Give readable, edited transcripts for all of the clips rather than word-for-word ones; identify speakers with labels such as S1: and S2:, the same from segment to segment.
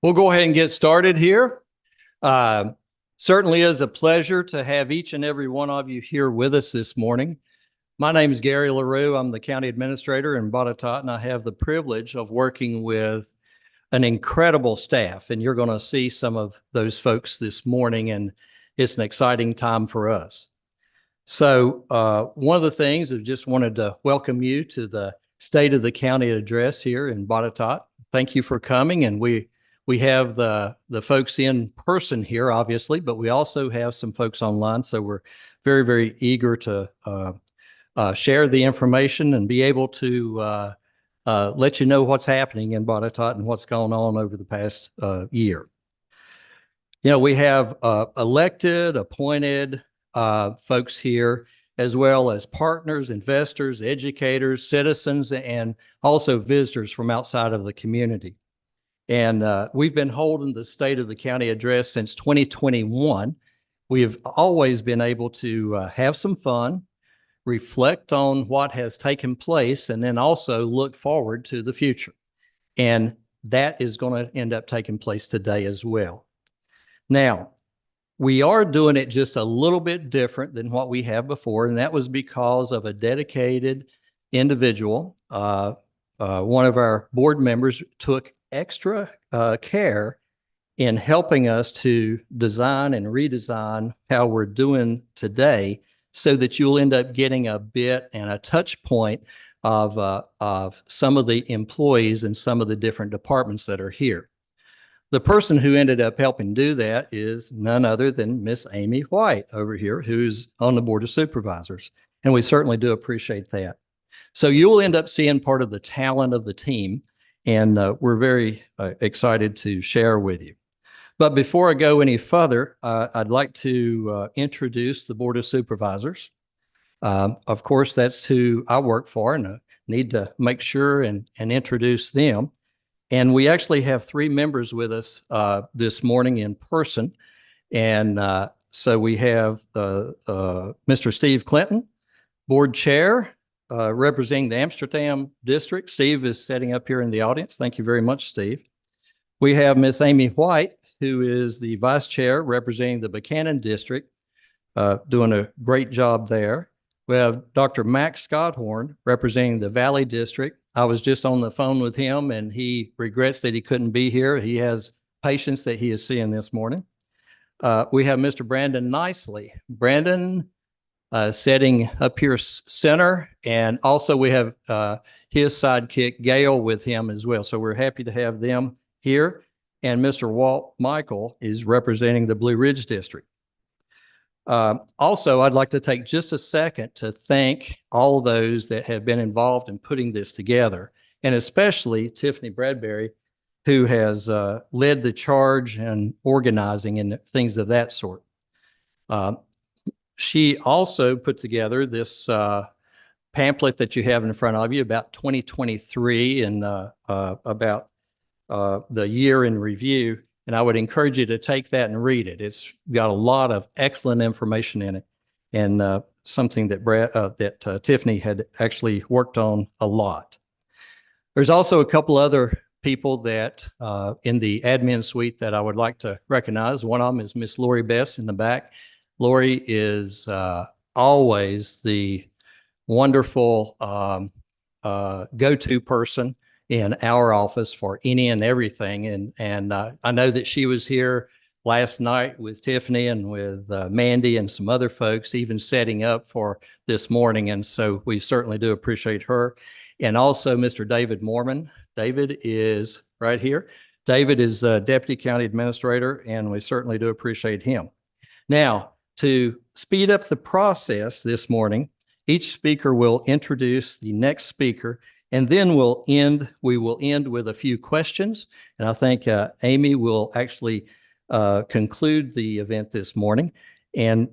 S1: We'll go ahead and get started here. Uh, Certainly is a pleasure to have each and every one of you here with us this morning. My name is Gary Larrowe. I'm the county administrator in Botetourt, and I have the privilege of working with an incredible staff. And you're going to see some of those folks this morning, and it's an exciting time for us. So one of the things is just wanted to welcome you to the State of the County address here in Botetourt. Thank you for coming, and we have the folks in person here, obviously, but we also have some folks online. So we're very, very eager to share the information and be able to let you know what's happening in Botetourt and what's going on over the past year. You know, we have elected, appointed folks here, as well as partners, investors, educators, citizens, and also visitors from outside of the community. And we've been holding the State of the County address since 2021. We've always been able to have some fun, reflect on what has taken place, and then also look forward to the future. And that is going to end up taking place today as well. Now, we are doing it just a little bit different than what we have before, and that was because of a dedicated individual. One of our board members took extra care in helping us to design and redesign how we're doing today, so that you'll end up getting a bit and a touch point of some of the employees and some of the different departments that are here. The person who ended up helping do that is none other than Miss Amy White over here, who's on the Board of Supervisors. And we certainly do appreciate that. So you'll end up seeing part of the talent of the team, and we're very excited to share with you. But before I go any further, I'd like to introduce the Board of Supervisors. Of course, that's who I work for, and I need to make sure and introduce them. And we actually have three members with us this morning in person. And so we have Mr. Steve Clinton, Board Chair, representing the Amsterdam District. Steve is sitting up here in the audience. Thank you very much, Steve. We have Miss Amy White, who is the Vice Chair representing the Buchanan District, doing a great job there. We have Dr. Max Scotthorn representing the Valley District. I was just on the phone with him, and he regrets that he couldn't be here. He has patients that he is seeing this morning. We have Mr. Brandon Nicely. Brandon sitting up here center, and also we have his sidekick, Gail, with him as well. So we're happy to have them here. And Mr. Walt Michael is representing the Blue Ridge District. Also, I'd like to take just a second to thank all those that have been involved in putting this together, and especially Tiffany Bradbury, who has led the charge and organizing and things of that sort. She also put together this pamphlet that you have in front of you about 2023 and about the year in review. And I would encourage you to take that and read it. It's got a lot of excellent information in it, and something that Tiffany had actually worked on a lot. There's also a couple other people that in the admin suite that I would like to recognize. One of them is Miss Lori Bess in the back. Lori is always the wonderful go-to person in our office for any and everything. And I know that she was here last night with Tiffany and with Mandy and some other folks, even setting up for this morning. And so we certainly do appreciate her. And also Mr. David Mormon. David is right here. David is Deputy County Administrator, and we certainly do appreciate him. Now, to speed up the process this morning, each speaker will introduce the next speaker, and then we will end with a few questions. And I think Amy will actually conclude the event this morning, and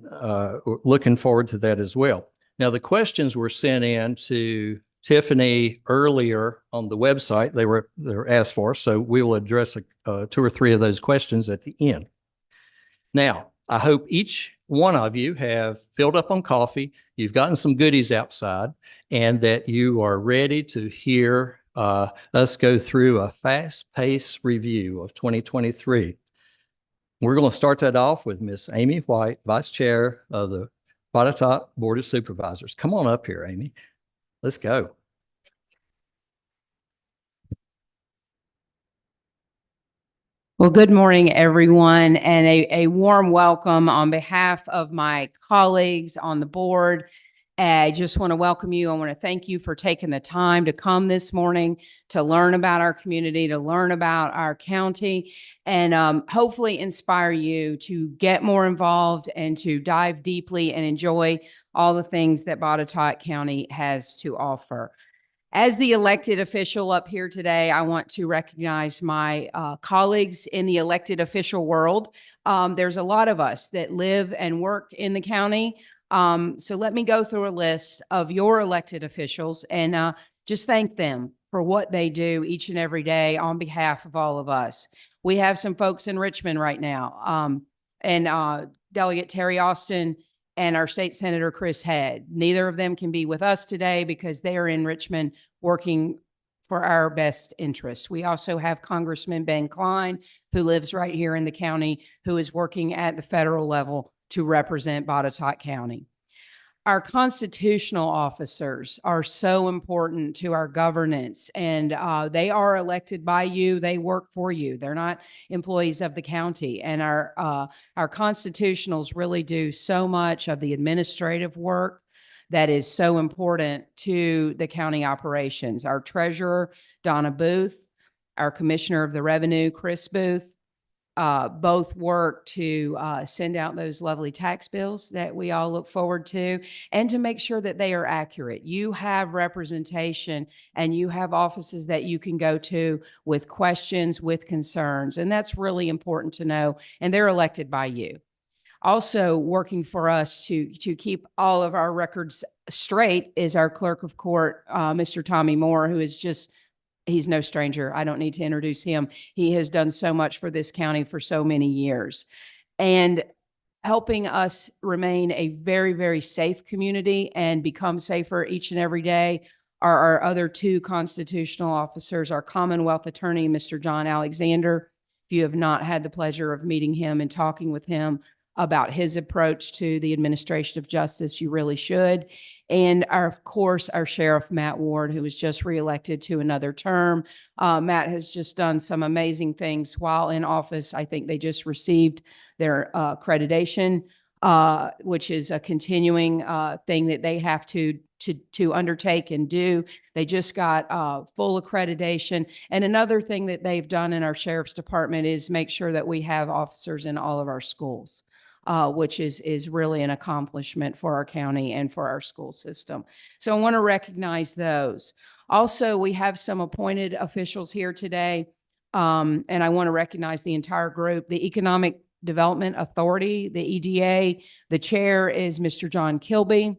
S1: looking forward to that as well. Now, the questions were sent in to Tiffany earlier on the website. They were asked for, so we will address two or three of those questions at the end. Now, I hope each one of you have filled up on coffee, you've gotten some goodies outside, and that you are ready to hear us go through a fast-paced review of 2023. We're going to start that off with Miss Amy White, Vice Chair of the Botetourt Board of Supervisors. Come on up here, Amy. Let's go.
S2: Well, good morning, everyone, and a warm welcome on behalf of my colleagues on the board. I just want to welcome you. I want to thank you for taking the time to come this morning to learn about our community, to learn about our county, and hopefully inspire you to get more involved and to dive deeply and enjoy all the things that Botetourt County has to offer. As the elected official up here today, I want to recognize my colleagues in the elected official world. There's a lot of us that live and work in the county. So let me go through a list of your elected officials and just thank them for what they do each and every day on behalf of all of us. We have some folks in Richmond right now, and Delegate Terry Austin and our state senator, Chris Head. Neither of them can be with us today because they are in Richmond working for our best interests. We also have Congressman Ben Klein, who lives right here in the county, who is working at the federal level to represent Botetourt County. Our constitutional officers are so important to our governance, and they are elected by you. They work for you. They're not employees of the county. And our constitutionals really do so much of the administrative work that is so important to the county operations. Our treasurer, Donna Booth, our commissioner of the revenue, Chris Booth, both work to send out those lovely tax bills that we all look forward to, and to make sure that they are accurate. You have representation and you have offices that you can go to with questions, with concerns, and that's really important to know, and they're elected by you. Also working for us to keep all of our records straight is our clerk of court, Mr. Tommy Moore, who is just, he's no stranger. I don't need to introduce him. He has done so much for this county for so many years. And helping us remain a very, very safe community and become safer each and every day are our other two constitutional officers, our Commonwealth Attorney, Mr. John Alexander. If you have not had the pleasure of meeting him and talking with him about his approach to the administration of justice, you really should. And of course, our Sheriff, Matt Ward, who was just reelected to another term. Matt has just done some amazing things while in office. I think they just received their accreditation, which is a continuing thing that they have to undertake and do. They just got full accreditation. And another thing that they've done in our Sheriff's Department is make sure that we have officers in all of our schools. Which is really an accomplishment for our county and for our school system. So I want to recognize those. Also, we have some appointed officials here today, and I want to recognize the entire group. The Economic Development Authority, the EDA, the chair is Mr. John Kilby.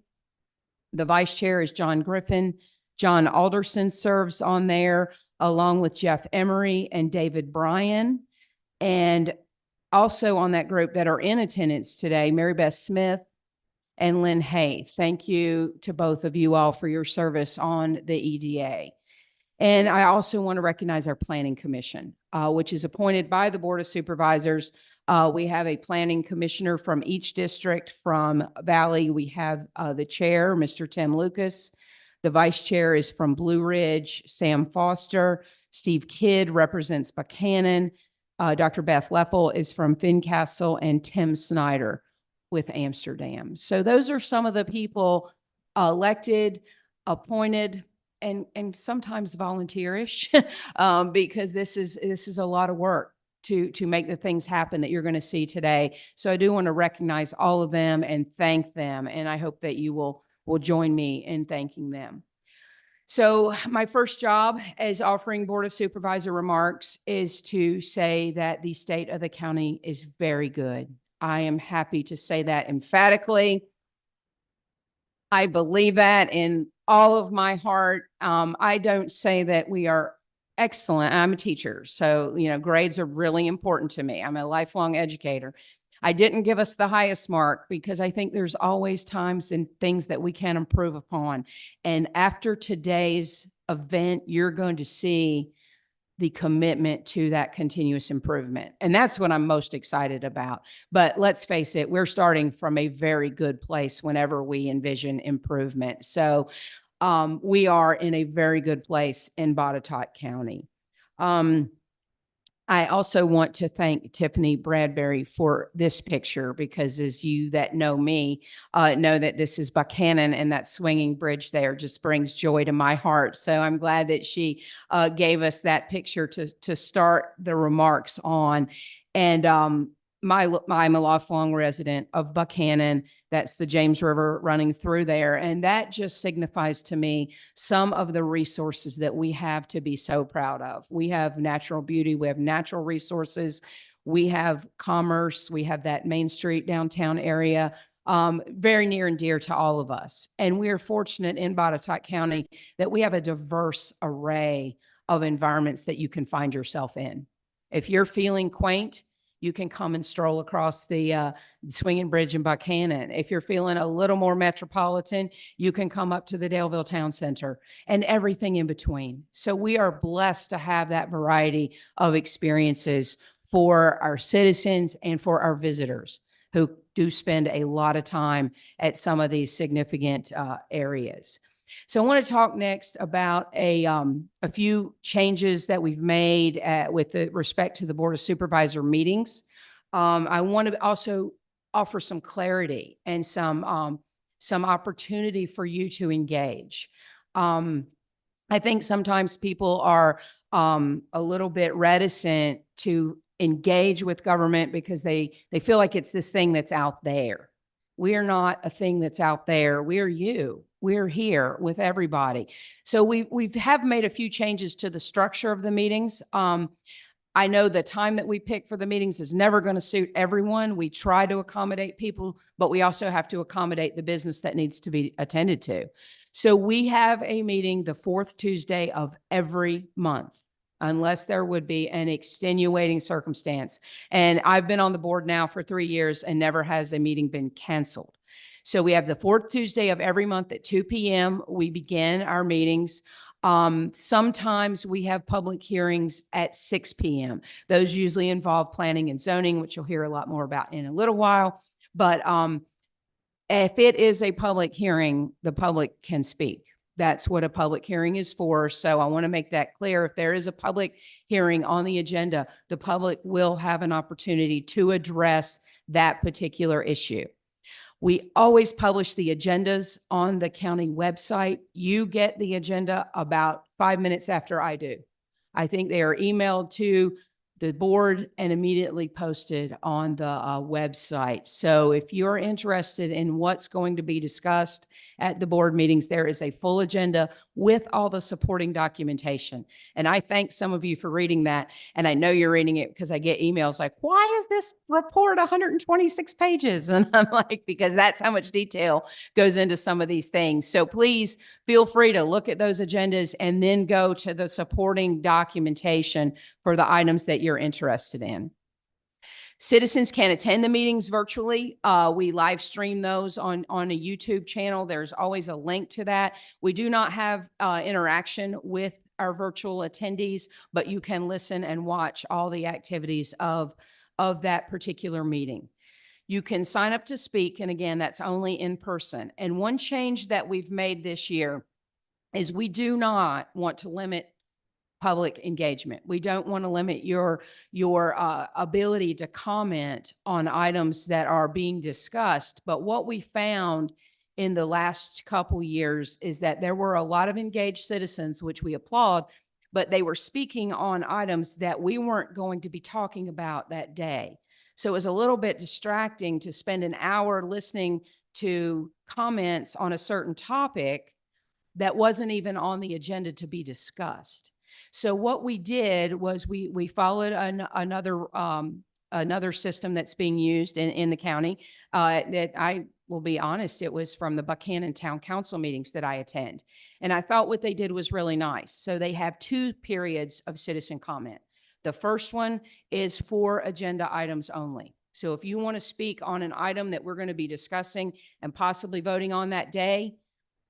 S2: The vice chair is John Griffin. John Alderson serves on there, along with Jeff Emery and David Bryan. And also on that group that are in attendance today, Mary Beth Smith and Lynn Hay. Thank you to both of you all for your service on the EDA. And I also want to recognize our Planning Commission, which is appointed by the Board of Supervisors. We have a planning commissioner from each district. From Valley, we have the chair, Mr. Tim Lucas. The vice chair is from Blue Ridge, Sam Foster. Steve Kidd represents Buchanan. Dr. Beth Leffel is from Fincastle, and Tim Snyder with Amsterdam. So those are some of the people elected, appointed, and sometimes volunteerish, because this is a lot of work to make the things happen that you're going to see today. So I do want to recognize all of them and thank them, and I hope that you will join me in thanking them. So my first job as offering Board of Supervisor remarks is to say that the state of the county is very good. I am happy to say that emphatically. I believe that in all of my heart. I don't say that we are excellent. I'm a teacher, so grades are really important to me. I'm a lifelong educator. I didn't give us the highest mark because I think there's always times and things that we can improve upon. And after today's event, you're going to see the commitment to that continuous improvement. And that's what I'm most excited about. But let's face it, we're starting from a very good place whenever we envision improvement. So we are in a very good place in Botetourt County. I also want to thank Tiffany Bradbury for this picture, because as you that know me know that this is Buchanan, and that swinging bridge there just brings joy to my heart. So I'm glad that she gave us that picture to start the remarks on. And I'm a lifelong resident of Buchanan. That's the James River running through there. And that just signifies to me some of the resources that we have to be so proud of. We have natural beauty, we have natural resources, we have commerce, we have that Main Street downtown area, very near and dear to all of us. And we are fortunate in Botetourt County that we have a diverse array of environments that you can find yourself in. If you're feeling quaint, you can come and stroll across the swinging bridge in Buchanan. If you're feeling a little more metropolitan, you can come up to the Daleville Town Center, and everything in between. So we are blessed to have that variety of experiences for our citizens and for our visitors who do spend a lot of time at some of these significant areas. So I want to talk next about a few changes that we've made with respect to the Board of Supervisor meetings. I want to also offer some clarity and some opportunity for you to engage. I think sometimes people are a little bit reticent to engage with government because they feel like it's this thing that's out there. We are not a thing that's out there. We are you. We're here with everybody. So we have made a few changes to the structure of the meetings. I know the time that we pick for the meetings is never going to suit everyone. We try to accommodate people, but we also have to accommodate the business that needs to be attended to. So we have a meeting the fourth Tuesday of every month, unless there would be an extenuating circumstance. And I've been on the board now for 3 years and never has a meeting been canceled. So we have the fourth Tuesday of every month at 2 p.m. We begin our meetings. Sometimes we have public hearings at 6 p.m. Those usually involve planning and zoning, which you'll hear a lot more about in a little while. But if it is a public hearing, the public can speak. That's what a public hearing is for. So I want to make that clear. If there is a public hearing on the agenda, the public will have an opportunity to address that particular issue. We always publish the agendas on the county website. You get the agenda about 5 minutes after I do. I think they are emailed to the board and immediately posted on the website. So if you're interested in what's going to be discussed at the board meetings, there is a full agenda with all the supporting documentation. And I thank some of you for reading that. And I know you're reading it because I get emails like, why is this report 126 pages? And I'm like, because that's how much detail goes into some of these things. So please feel free to look at those agendas and then go to the supporting documentation for the items that you're interested in. Citizens can attend the meetings virtually. We live stream those on a YouTube channel. There's always a link to that. We do not have interaction with our virtual attendees, but you can listen and watch all the activities of that particular meeting. You can sign up to speak, and again, that's only in person. And one change that we've made this year is we do not want to limit public engagement. We don't want to limit your ability to comment on items that are being discussed. But what we found in the last couple years is that there were a lot of engaged citizens, which we applaud, but they were speaking on items that we weren't going to be talking about that day. So it was a little bit distracting to spend an hour listening to comments on a certain topic that wasn't even on the agenda to be discussed. So what we did was we followed another system that's being used in the county. That I will be honest, it was from the Buchanan Town Council meetings that I attend. And I thought what they did was really nice. So they have 2 periods of citizen comment. The first one is for agenda items only. So if you want to speak on an item that we're going to be discussing and possibly voting on that day,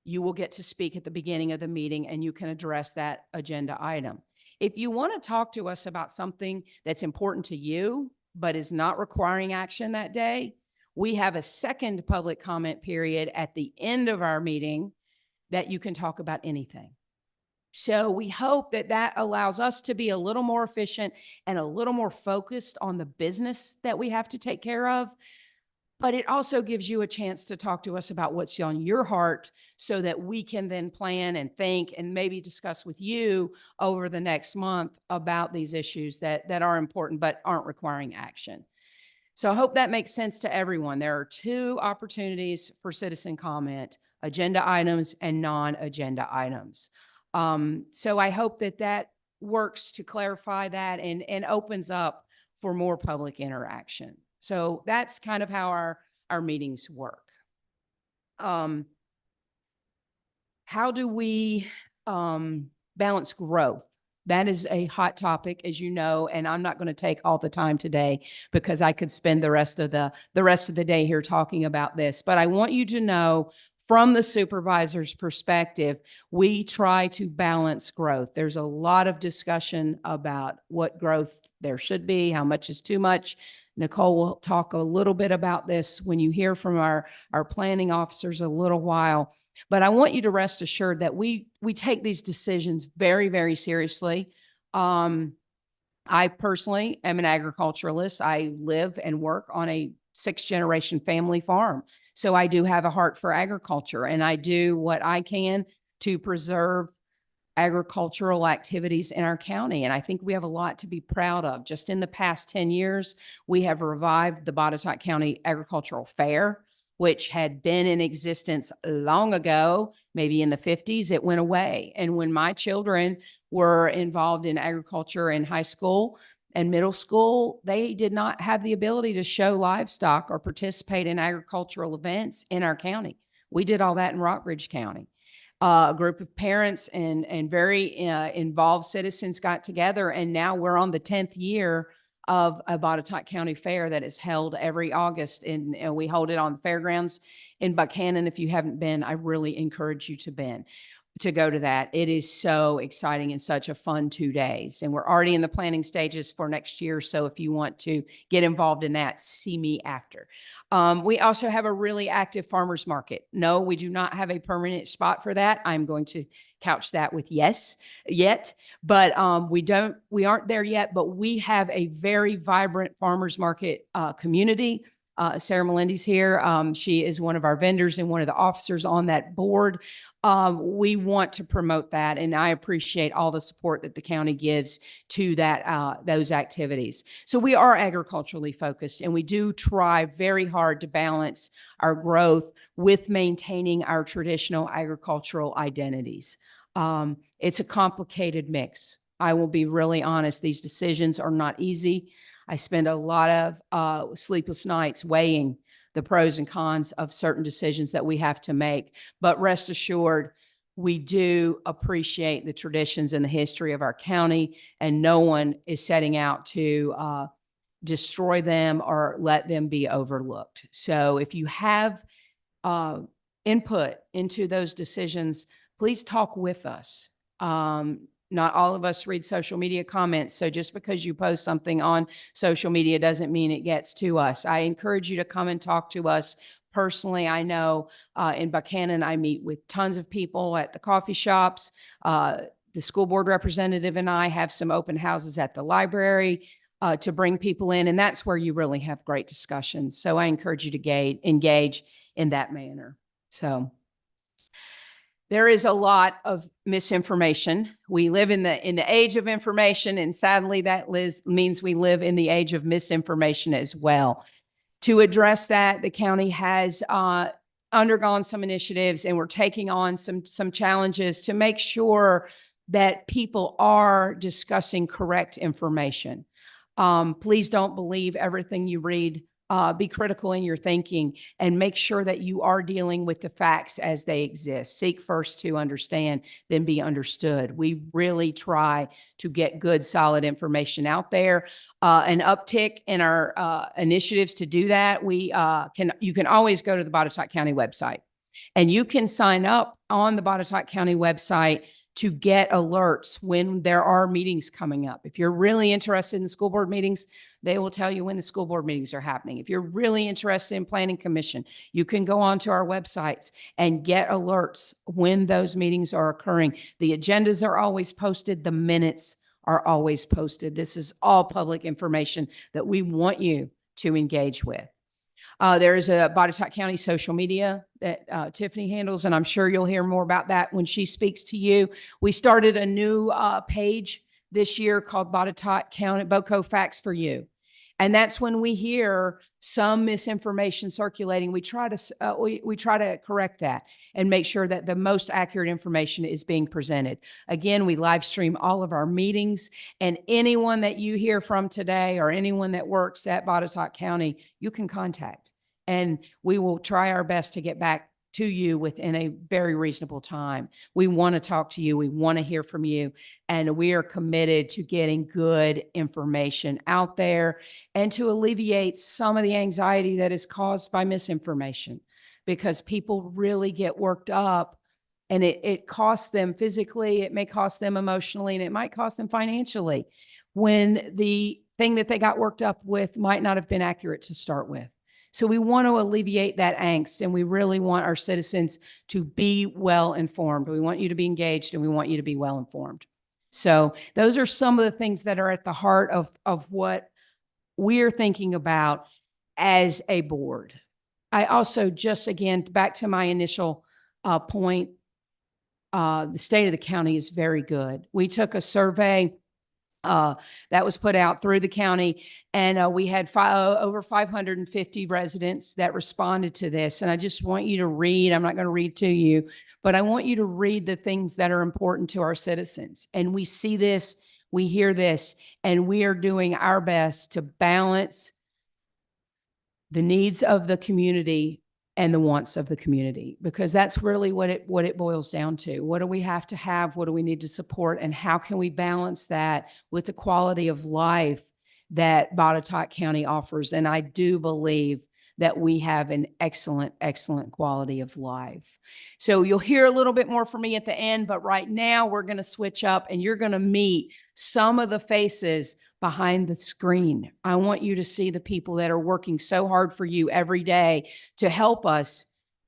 S2: you will get to speak at the beginning of the meeting and you can address that agenda item. If you want to talk to us about something that's important to you, but is not requiring action that day, we have a second public comment period at the end of our meeting that you can talk about anything. So we hope that that allows us to be a little more efficient and a little more focused on the business that we have to take care of. But it also gives you a chance to talk to us about what's on your heart so that we can then plan and think and maybe discuss with you over the next month about these issues that are important but aren't requiring action. So I hope that makes sense to everyone. There are two opportunities for citizen comment: agenda items and non-agenda items. So I hope that that works to clarify that and opens up for more public interaction. So that's kind of how our meetings work. How do we balance growth? That is a hot topic, as you know, and I'm not going to take all the time today because I could spend the rest of the day here talking about this. But I want you to know, from the supervisor's perspective, we try to balance growth. There's a lot of discussion about what growth there should be, how much is too much. Nicole will talk a little bit about this when you hear from our planning officers a little while. But I want you to rest assured that we take these decisions very, very seriously. I personally am an agriculturalist. I live and work on a 6th-generation family farm. So I do have a heart for agriculture, and I do what I can to preserve agricultural activities in our county. And I think we have a lot to be proud of. Just in the past 10 years, we have revived the Botetourt County Agricultural Fair, which had been in existence long ago, maybe in the 50s. It went away. And when my children were involved in agriculture in high school and middle school, they did not have the ability to show livestock or participate in agricultural events in our county. We did all that in Rockbridge County. A group of parents and very involved citizens got together, and now we're on the 10th year of a Botetourt County Fair that is held every August, and we hold it on the fairgrounds in Buchanan. If you haven't been, I really encourage you to go to that. It is so exciting and such a fun 2 days, and we're already in the planning stages for next year. So if you want to get involved in that, see me after. We also have a really active farmers market. No, we do not have a permanent spot for that. I'm going to couch that with yes, yet, but we aren't there yet, but we have a very vibrant farmers market community. Sarah Melindy's here. She is one of our vendors and one of the officers on that board. We want to promote that, and I appreciate all the support that the county gives to that those activities. So we are agriculturally focused, and we do try very hard to balance our growth with maintaining our traditional agricultural identities. It's a complicated mix. I will be really honest. These decisions are not easy. I spend a lot of sleepless nights weighing the pros and cons of certain decisions that we have to make. But rest assured, we do appreciate the traditions and the history of our county, and no one is setting out to destroy them or let them be overlooked. So if you have input into those decisions, please talk with us. Not all of us read social media comments, so just because you post something on social media doesn't mean it gets to us. I encourage you to come and talk to us personally. I know in Buchanan, I meet with tons of people at the coffee shops. The school board representative and I have some open houses at the library to bring people in, and that's where you really have great discussions. So I encourage you to engage in that manner. So there is a lot of misinformation. We live in the age of information, and sadly, that means we live in the age of misinformation as well. To address that, the county has undergone some initiatives, and we're taking on some challenges to make sure that people are discussing correct information. Please don't believe everything you read. Be critical in your thinking and make sure that you are dealing with the facts as they exist. Seek first to understand, then be understood. We really try to get good, solid information out there. An uptick in our initiatives to do that, you can always go to the Botetourt County website. And you can sign up on the Botetourt County website to get alerts when there are meetings coming up. If you're really interested in school board meetings, they will tell you when the school board meetings are happening. If you're really interested in planning commission, you can go onto our websites and get alerts when those meetings are occurring. The agendas are always posted. The minutes are always posted. This is all public information that we want you to engage with. There is a Botetourt County social media that Tiffany handles, and I'm sure you'll hear more about that when she speaks to you. We started a new page this year called Botetourt County BoCo Facts for You. And that's when we hear some misinformation circulating. We try to correct that and make sure that the most accurate information is being presented. Again, we live stream all of our meetings, and anyone that you hear from today or anyone that works at Botetourt County, you can contact, and we will try our best to get back to you within a very reasonable time. We want to talk to you. We want to hear from you. And we are committed to getting good information out there and to alleviate some of the anxiety that is caused by misinformation, because people really get worked up, and it costs them physically, it may cost them emotionally, and it might cost them financially when the thing that they got worked up with might not have been accurate to start with. So we want to alleviate that angst, and we really want our citizens to be well informed. We want you to be engaged, and we want you to be well informed. So those are some of the things that are at the heart of what we're thinking about as a board. I also, just again, back to my initial point, the state of the county is very good. We took a survey that was put out through the county, and we had over 550 residents that responded to this. And I just want you to read, I'm not going to read to you, but I want you to read the things that are important to our citizens. And we see this, we hear this, and we are doing our best to balance the needs of the community and the wants of the community, because that's really what it boils down to. What do we have to have? What do we need to support? And how can we balance that with the quality of life that Botetourt County offers? And I do believe that we have an excellent, excellent quality of life. So you'll hear a little bit more from me at the end, but right now we're going to switch up, and you're going to meet some of the faces behind the screen. I want you to see the people that are working so hard for you every day to help us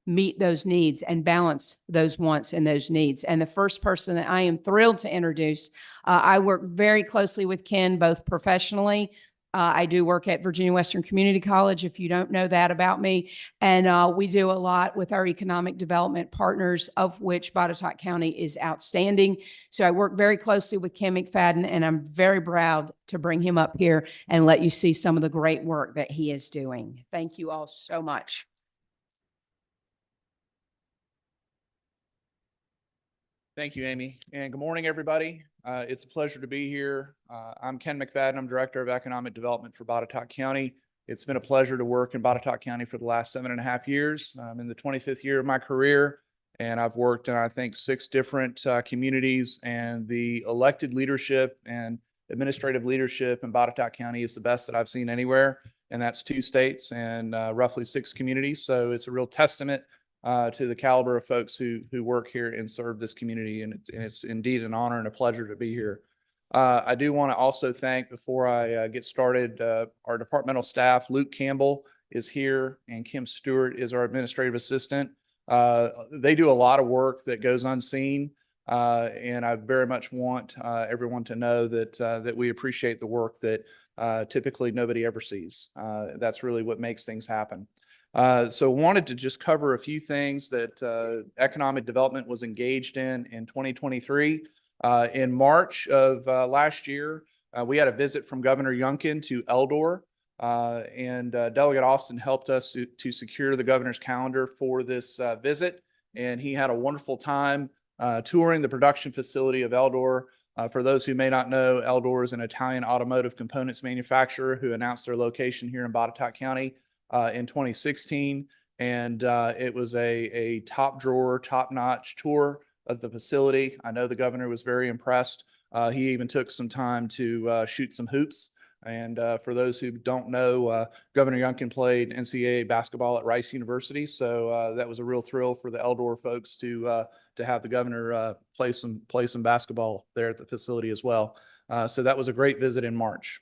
S2: meet those needs and balance those wants and those needs. And the first person that I am thrilled to introduce, I work very closely with Ken, both professionally. I do work at Virginia Western Community College, if you don't know that about me. And we do a lot with our economic development partners, of which Botetourt County is outstanding. So I work very closely with Ken McFadyen, and I'm very proud to bring him up here and let you see some of the great work that he is doing. Thank you all so much.
S3: Thank you, Amy. And good morning, everybody. It's a pleasure to be here. I'm Ken McFadyen. I'm Director of Economic Development for Botetourt County. It's been a pleasure to work in Botetourt County for the last 7.5 years. I'm in the 25th year of my career, and I've worked in, I think, 6 different communities, and the elected leadership and administrative leadership in Botetourt County is the best that I've seen anywhere, and that's 2 states and roughly 6 communities. So it's a real testament to the caliber of folks who work here and serve this community. And it's indeed an honor and a pleasure to be here. I do want to also thank, before I get started, our departmental staff. Luke Campbell is here, and Kim Stewart is our administrative assistant. They do a lot of work that goes unseen. And I very much want everyone to know that that we appreciate the work that typically nobody ever sees. That's really what makes things happen. So wanted to just cover a few things that economic development was engaged in 2023. In March of last year, we had a visit from Governor Youngkin to Eldor, and Delegate Austin helped us to secure the governor's calendar for this visit. And he had a wonderful time touring the production facility of Eldor. For those who may not know, Eldor is an Italian automotive components manufacturer who announced their location here in Botetourt County in 2016, and it was a top drawer, top-notch tour of the facility. I know the governor was very impressed. He even took some time to shoot some hoops And for those who don't know, Governor Youngkin played NCAA basketball at Rice University. So that was a real thrill for the Eldor folks to have the governor play some basketball there at the facility as well. So that was a great visit in March.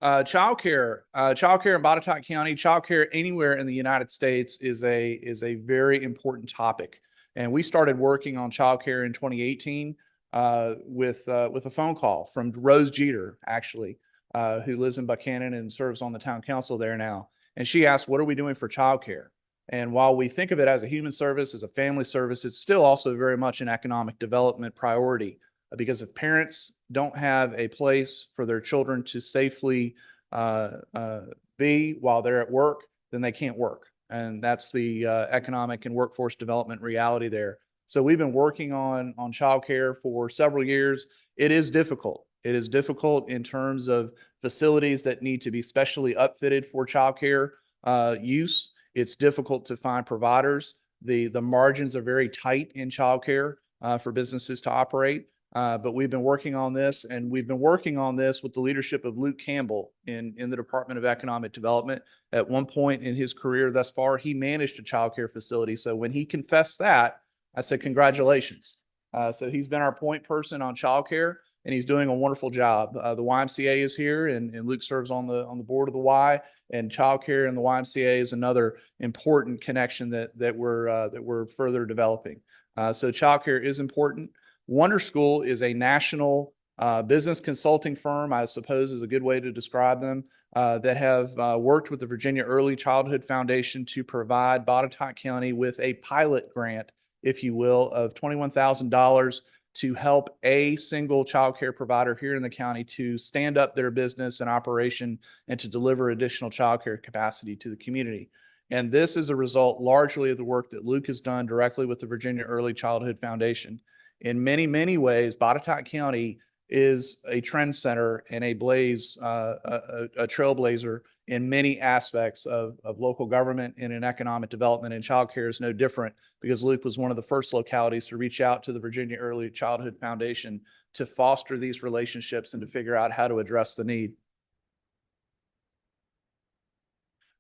S3: Childcare in Botetourt County, childcare anywhere in the United States is a very important topic. And we started working on childcare in 2018 with a phone call from Rose Jeter, actually, who lives in Buchanan and serves on the town council there now. And she asked, what are we doing for childcare? And while we think of it as a human service, as a family service, it's still also very much an economic development priority. Because if parents don't have a place for their children to safely be while they're at work, then they can't work. And that's the economic and workforce development reality there. So we've been working on childcare for several years. It is difficult. It is difficult in terms of facilities that need to be specially upfitted for childcare use. It's difficult to find providers. The margins are very tight in childcare for businesses to operate. But we've been working on this, and we've been working on this with the leadership of Luke Campbell in the Department of Economic Development. At one point in his career thus far, he managed a childcare facility. So when he confessed that, I said, congratulations. So he's been our point person on childcare, and he's doing a wonderful job. The YMCA is here, and Luke serves on the board of the Y, and childcare and the YMCA is another important connection that we're further developing. So childcare is important. Wonder School is a national business consulting firm, I suppose is a good way to describe them, that have worked with the Virginia Early Childhood Foundation to provide Botetourt County with a pilot grant, if you will, of $21,000 to help a single child care provider here in the county to stand up their business and operation and to deliver additional child care capacity to the community. And this is a result largely of the work that Luke has done directly with the Virginia Early Childhood Foundation. In many, many ways, Botetourt County is a trend center and a trailblazer in many aspects of local government and in economic development, and childcare is no different, because Luke was one of the first localities to reach out to the Virginia Early Childhood Foundation to foster these relationships and to figure out how to address the need.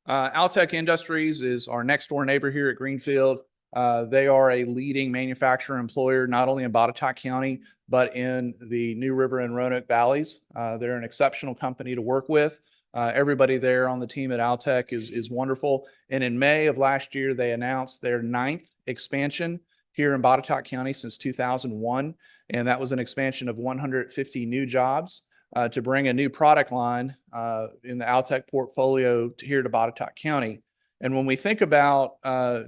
S3: Altec Industries is our next door neighbor here at Greenfield. They are a leading manufacturer employer, not only in Botetourt County, but in the New River and Roanoke Valleys. They're an exceptional company to work with. Everybody there on the team at Altec is wonderful. And in May of last year, they announced their 9th expansion here in Botetourt County since 2001. And that was an expansion of 150 new jobs to bring a new product line in the Altec portfolio here to Botetourt County. And when we think about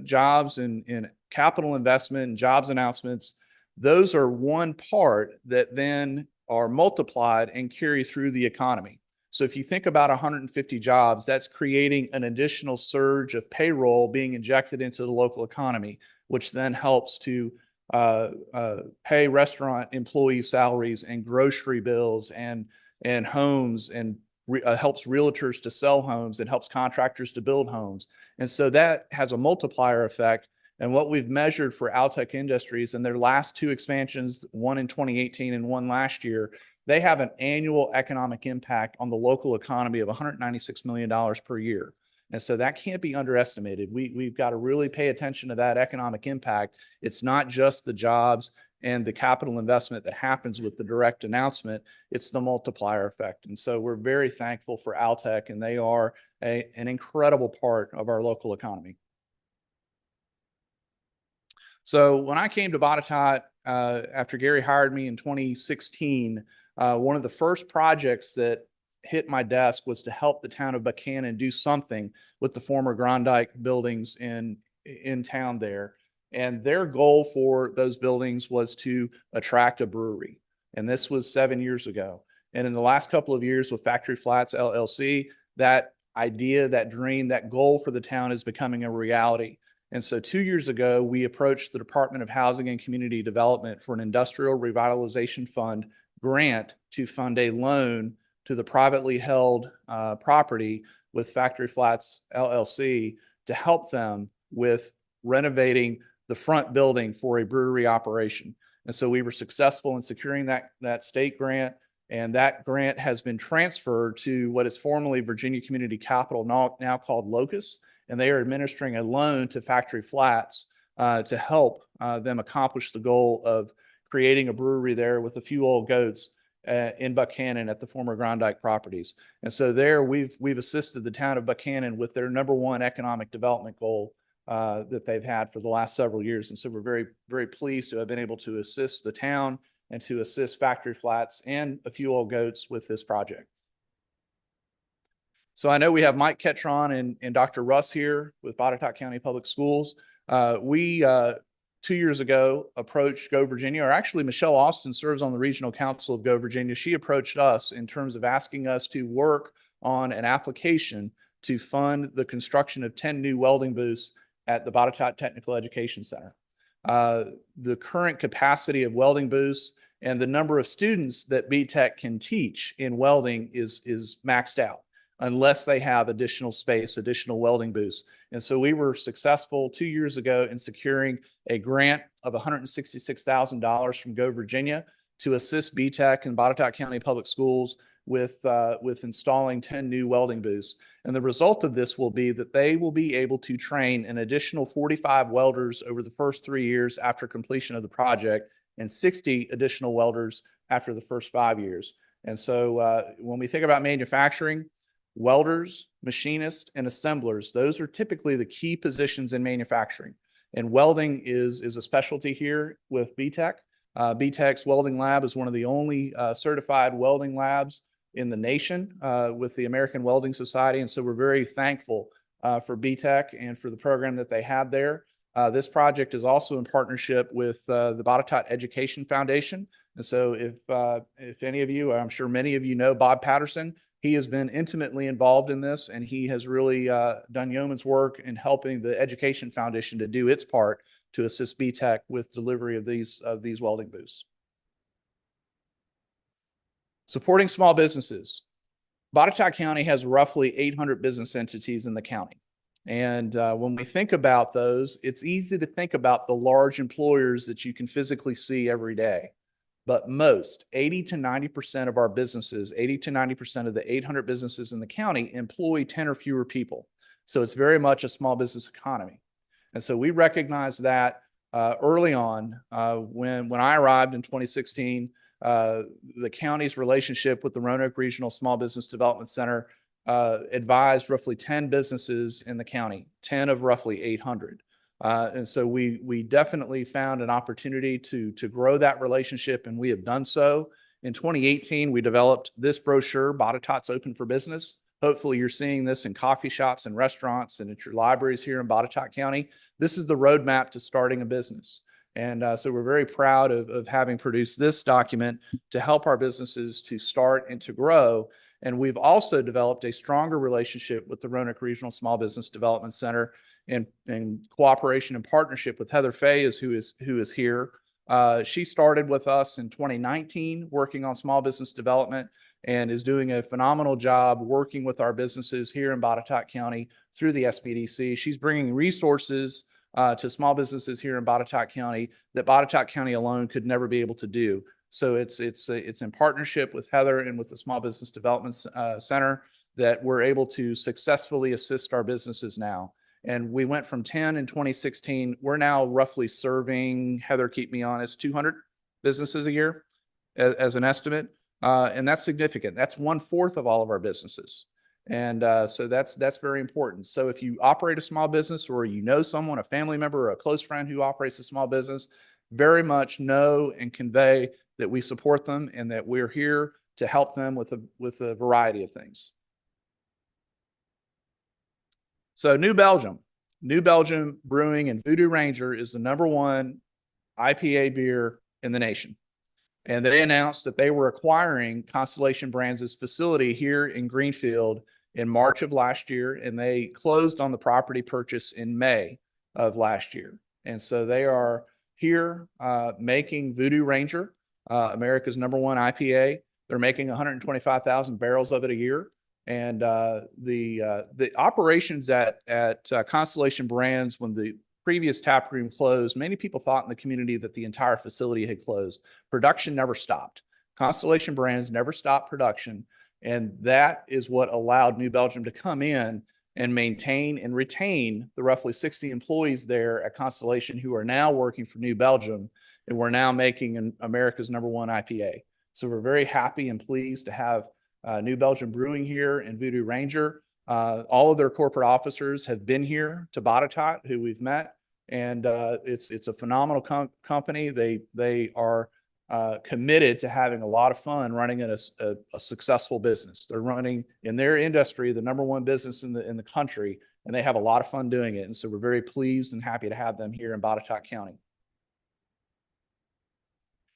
S3: jobs and capital investment and jobs announcements, those are one part that then are multiplied and carry through the economy. So if you think about 150 jobs, that's creating an additional surge of payroll being injected into the local economy, which then helps to pay restaurant employee salaries and grocery bills and homes, and helps realtors to sell homes, and helps contractors to build homes. And so that has a multiplier effect. And what we've measured for Altec Industries in their last 2 expansions, one in 2018 and one last year, they have an annual economic impact on the local economy of $196 million per year. And so that can't be underestimated. We've got to really pay attention to that economic impact. It's not just the jobs and the capital investment that happens with the direct announcement, it's the multiplier effect. And so we're very thankful for Altec, and they are an incredible part of our local economy. So when I came to Botetourt, after Gary hired me in 2016, one of the first projects that hit my desk was to help the town of Buchanan do something with the former Grondike buildings in town there. And their goal for those buildings was to attract a brewery. And this was 7 years ago. And in the last couple of years with Factory Flats LLC, that idea, that dream, that goal for the town is becoming a reality. And so 2 years ago, we approached the Department of Housing and Community Development for an industrial revitalization fund grant to fund a loan to the privately held property with Factory Flats LLC to help them with renovating the front building for a brewery operation. And so we were successful in securing that state grant. And that grant has been transferred to what is formerly Virginia Community Capital, now called Locus. And they are administering a loan to Factory Flats to help them accomplish the goal of creating a brewery there with a few old goats in Buchanan at the former Grondike properties. And so there we've assisted the town of Buchanan with their #1 economic development goal that they've had for the last several years. And so we're very, very pleased to have been able to assist the town and to assist Factory Flats and a few old goats with this project. So I know we have Mike Ketron and Dr. Russ here with Botetourt County Public Schools. We 2 years ago approached Go Virginia, or actually Michelle Austin serves on the regional council of Go Virginia. She approached us in terms of asking us to work on an application to fund the construction of 10 new welding booths at the Botetourt Technical Education Center. The current capacity of welding booths and the number of students that BTech can teach in welding is maxed out unless they have additional space, additional welding booths. And so we were successful 2 years ago in securing a grant of $166,000 from Go Virginia to assist BTech and Botetourt County Public Schools with installing 10 new welding booths. And the result of this will be that they will be able to train an additional 45 welders over the first 3 years after completion of the project, and 60 additional welders after the first 5 years. And so when we think about manufacturing, welders, machinists, and assemblers, those are typically the key positions in manufacturing. And welding is a specialty here with BTech. BTech's welding lab is one of the only certified welding labs in the nation with the American Welding Society. And so we're very thankful for BTech and for the program that they have there. This project is also in partnership with the Botetourt Education Foundation. And so if any of you, I'm sure many of you know Bob Patterson, he has been intimately involved in this, and he has really done yeoman's work in helping the Education Foundation to do its part to assist BTech with delivery of these welding booths. Supporting small businesses. Botetourt County has roughly 800 business entities in the county. And when we think about those, it's easy to think about the large employers that you can physically see every day. But most, 80 to 90% of our businesses, 80 to 90% of the 800 businesses in the county employ 10 or fewer people. So it's very much a small business economy. And so we recognized that early on when I arrived in 2016, the county's relationship with the Roanoke Regional Small Business Development Center advised roughly 10 businesses in the county, 10 of roughly 800. And so we definitely found an opportunity to grow that relationship, and we have done so. In 2018, we developed this brochure, Botetourt's Open for Business. Hopefully you're seeing this in coffee shops and restaurants and at your libraries here in Botetourt County. This is the roadmap to starting a business. And so we're very proud of having produced this document to help our businesses to start and to grow. And we've also developed a stronger relationship with the Roanoke Regional Small Business Development Center in cooperation and partnership with Heather Fay, who is here. She started with us in 2019 working on small business development and is doing a phenomenal job working with our businesses here in Botetourt County through the SBDC. She's bringing resources to small businesses here in Botetourt County that Botetourt County alone could never be able to do. So it's in partnership with Heather and with the Small Business Development Center that we're able to successfully assist our businesses now. And we went from 10 in 2016. We're now roughly serving, Heather, keep me honest, 200 businesses a year as an estimate. And that's significant. That's 1/4 of all of our businesses. And so that's very important. So if you operate a small business, or you know someone, a family member or a close friend who operates a small business, very much know and convey that we support them and that we're here to help them with a variety of things. So New Belgium Brewing and Voodoo Ranger is the #1 IPA beer in the nation. And they announced that they were acquiring Constellation Brands' facility here in Greenfield in March of last year, and they closed on the property purchase in May of last year. And so they are here making Voodoo Ranger, America's #1 IPA. They're making 125,000 barrels of it a year. And the operations at Constellation Brands, when the previous tap room closed, many people thought in the community that the entire facility had closed. Production never stopped. Constellation Brands never stopped production, and that is what allowed New Belgium to come in and maintain and retain the roughly 60 employees there at Constellation who are now working for New Belgium, and we're now making America's #1 IPA. So we're very happy and pleased to have New Belgium Brewing here and Voodoo Ranger. All of their corporate officers have been here to Botetourt, who we've met, and it's a phenomenal company. They are committed to having a lot of fun running a successful business. They're running in their industry the #1 business in the country, and they have a lot of fun doing it. And so we're very pleased and happy to have them here in Botetourt County.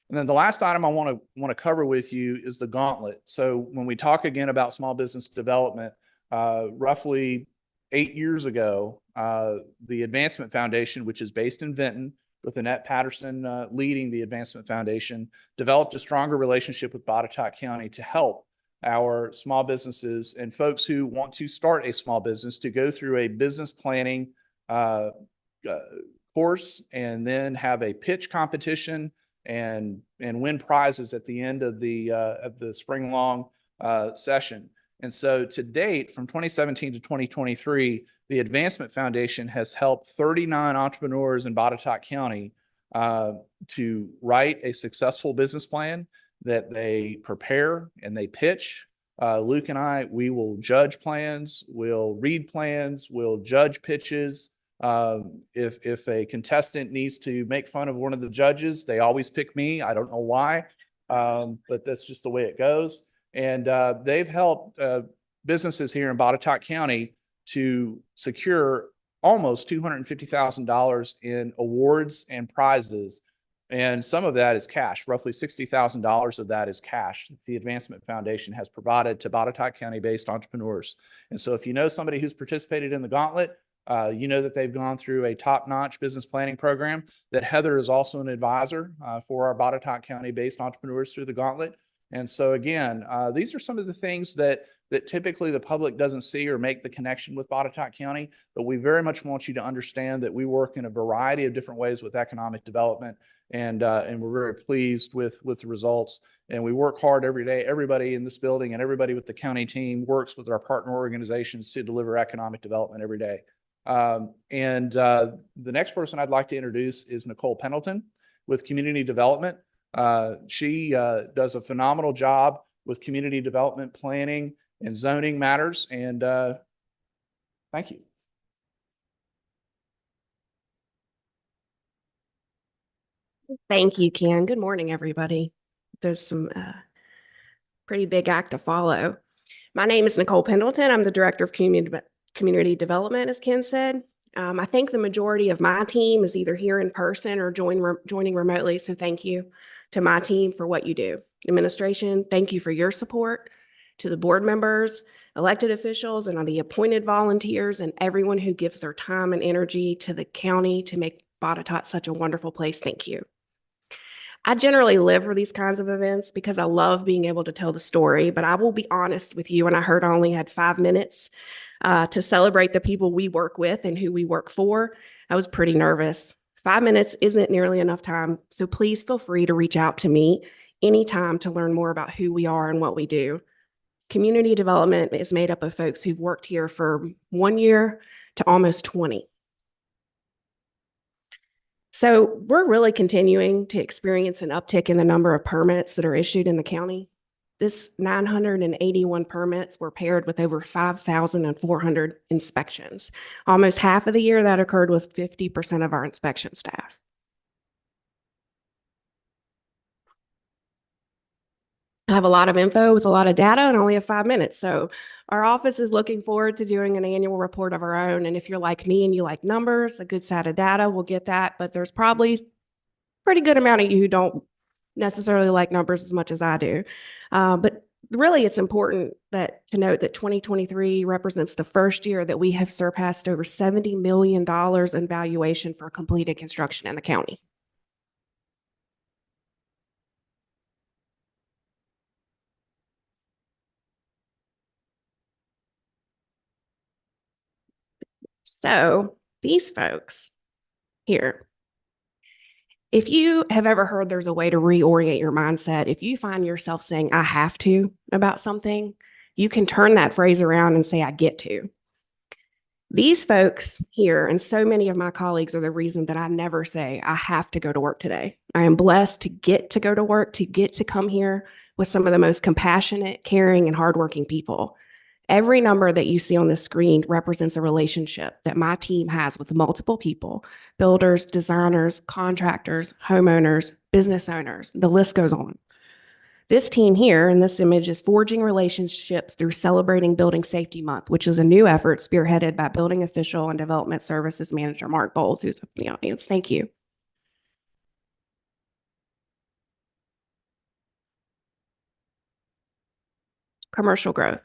S3: And then the last item I want to cover with you is the gauntlet. So when we talk again about small business development, roughly 8 years ago, the Advancement Foundation, which is based in Vinton, with Annette Patterson leading the Advancement Foundation, developed a stronger relationship with Botetourt County to help our small businesses and folks who want to start a small business to go through a business planning course and then have a pitch competition and win prizes at the end of the spring long session. And so to date, from 2017 to 2023, the Advancement Foundation has helped 39 entrepreneurs in Botetourt County to write a successful business plan that they prepare and they pitch. Luke and I, we will judge plans, we'll read plans, we'll judge pitches. If a contestant needs to make fun of one of the judges, they always pick me. I don't know why, but that's just the way it goes. And they've helped businesses here in Botetourt County to secure almost $250,000 in awards and prizes. And some of that is cash. Roughly $60,000 of that is cash that the Advancement Foundation has provided to Botetourt County-based entrepreneurs. And so if you know somebody who's participated in the gauntlet, you know that they've gone through a top-notch business planning program, that Heather is also an advisor for our Botetourt County-based entrepreneurs through the gauntlet. And so again, these are some of the things that typically the public doesn't see or make the connection with Botetourt County, but we very much want you to understand that we work in a variety of different ways with economic development, and we're very pleased with the results. And we work hard every day. Everybody in this building and everybody with the county team works with our partner organizations to deliver economic development every day. The next person I'd like to introduce is Nicole Pendleton with Community Development. She does a phenomenal job with community development planning and zoning matters. And thank you.
S4: Thank you, Ken. Good morning, everybody. There's some pretty big act to follow. My name is Nicole Pendleton. I'm the Director of Community Development, as Ken said. I think the majority of my team is either here in person or joining remotely. So thank you to my team for what you do. Administration, thank you for your support. To the board members, elected officials, and the appointed volunteers, and everyone who gives their time and energy to the county to make Botetourt such a wonderful place, thank you. I generally live for these kinds of events because I love being able to tell the story, but I will be honest with you, and I heard I only had 5 minutes to celebrate the people we work with and who we work for. I was pretty nervous. 5 minutes isn't nearly enough time, so please feel free to reach out to me anytime to learn more about who we are and what we do. Community development is made up of folks who've worked here for 1 year to almost 20. So we're really continuing to experience an uptick in the number of permits that are issued in the county. This 981 permits were paired with over 5,400 inspections. Almost half of the year that occurred with 50% of our inspection staff. I have a lot of info with a lot of data and only have 5 minutes. So our office is looking forward to doing an annual report of our own. And if you're like me and you like numbers, a good set of data, we'll get that. But there's probably a pretty good amount of you who don't necessarily like numbers as much as I do. But really, it's important to note that 2023 represents the first year that we have surpassed over $70 million in valuation for completed construction in the county. So these folks here, If you have ever heard there's a way to reorient your mindset, if you find yourself saying, I have to about something, you can turn that phrase around and say, I get to. These folks here and so many of my colleagues are the reason that I never say, I have to go to work today. I am blessed to get to go to work, to get to come here with some of the most compassionate, caring, and hardworking people. Every number that you see on the screen represents a relationship that my team has with multiple people, builders, designers, contractors, homeowners, business owners. The list goes on. This team here in this image is forging relationships through celebrating Building Safety Month, which is a new effort spearheaded by Building Official and Development Services Manager Mark Bowles, who's in the audience. Thank you. Commercial growth.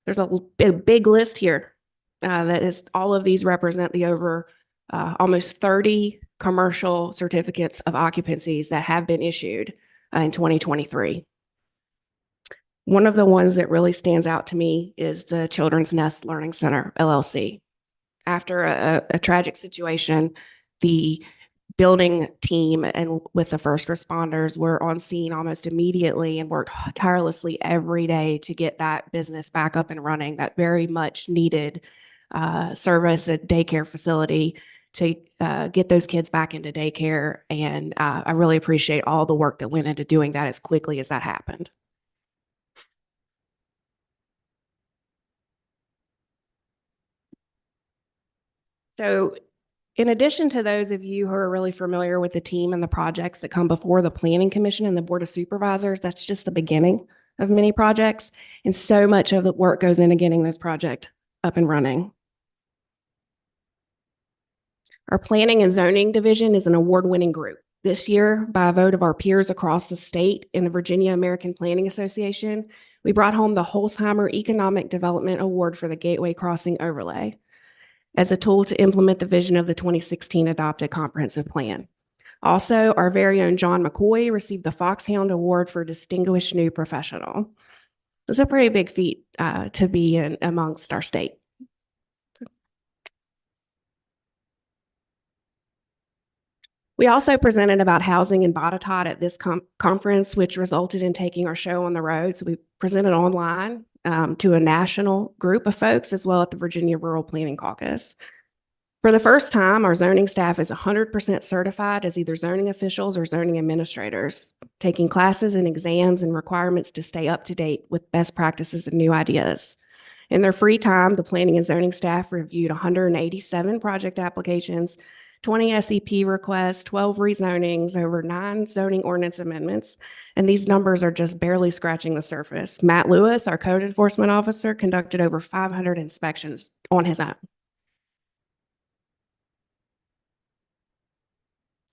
S4: There's a big list here that is all of these represent the over almost 30 commercial certificates of occupancies that have been issued in 2023. One of the ones that really stands out to me is the Children's Nest Learning Center, LLC. After a tragic situation, the building team and with the first responders were on scene almost immediately and worked tirelessly every day to get that business back up and running, that very much needed service at daycare facility to get those kids back into daycare. And I really appreciate all the work that went into doing that as quickly as that happened. So in addition to those of you who are really familiar with the team and the projects that come before the Planning Commission and the Board of Supervisors, that's just the beginning of many projects. And so much of the work goes into getting those projects up and running. Our Planning and Zoning Division is an award-winning group. This year, by a vote of our peers across the state in the Virginia American Planning Association, we brought home the Holzheimer Economic Development Award for the Gateway Crossing Overlay as a tool to implement the vision of the 2016 adopted comprehensive plan. Also, our very own John McCoy received the Foxhound Award for Distinguished New Professional. It's a pretty big feat to be in amongst our state. We also presented about housing in Botetourt at this conference, which resulted in taking our show on the road. So we presented online to a national group of folks, as well as the Virginia Rural Planning Caucus. For the first time, our zoning staff is 100% certified as either zoning officials or zoning administrators, taking classes and exams and requirements to stay up to date with best practices and new ideas. In their free time, the planning and zoning staff reviewed 187 project applications, 20 SEP requests, 12 rezonings, over 9 zoning ordinance amendments, and these numbers are just barely scratching the surface. Matt Lewis, our code enforcement officer, conducted over 500 inspections on his own.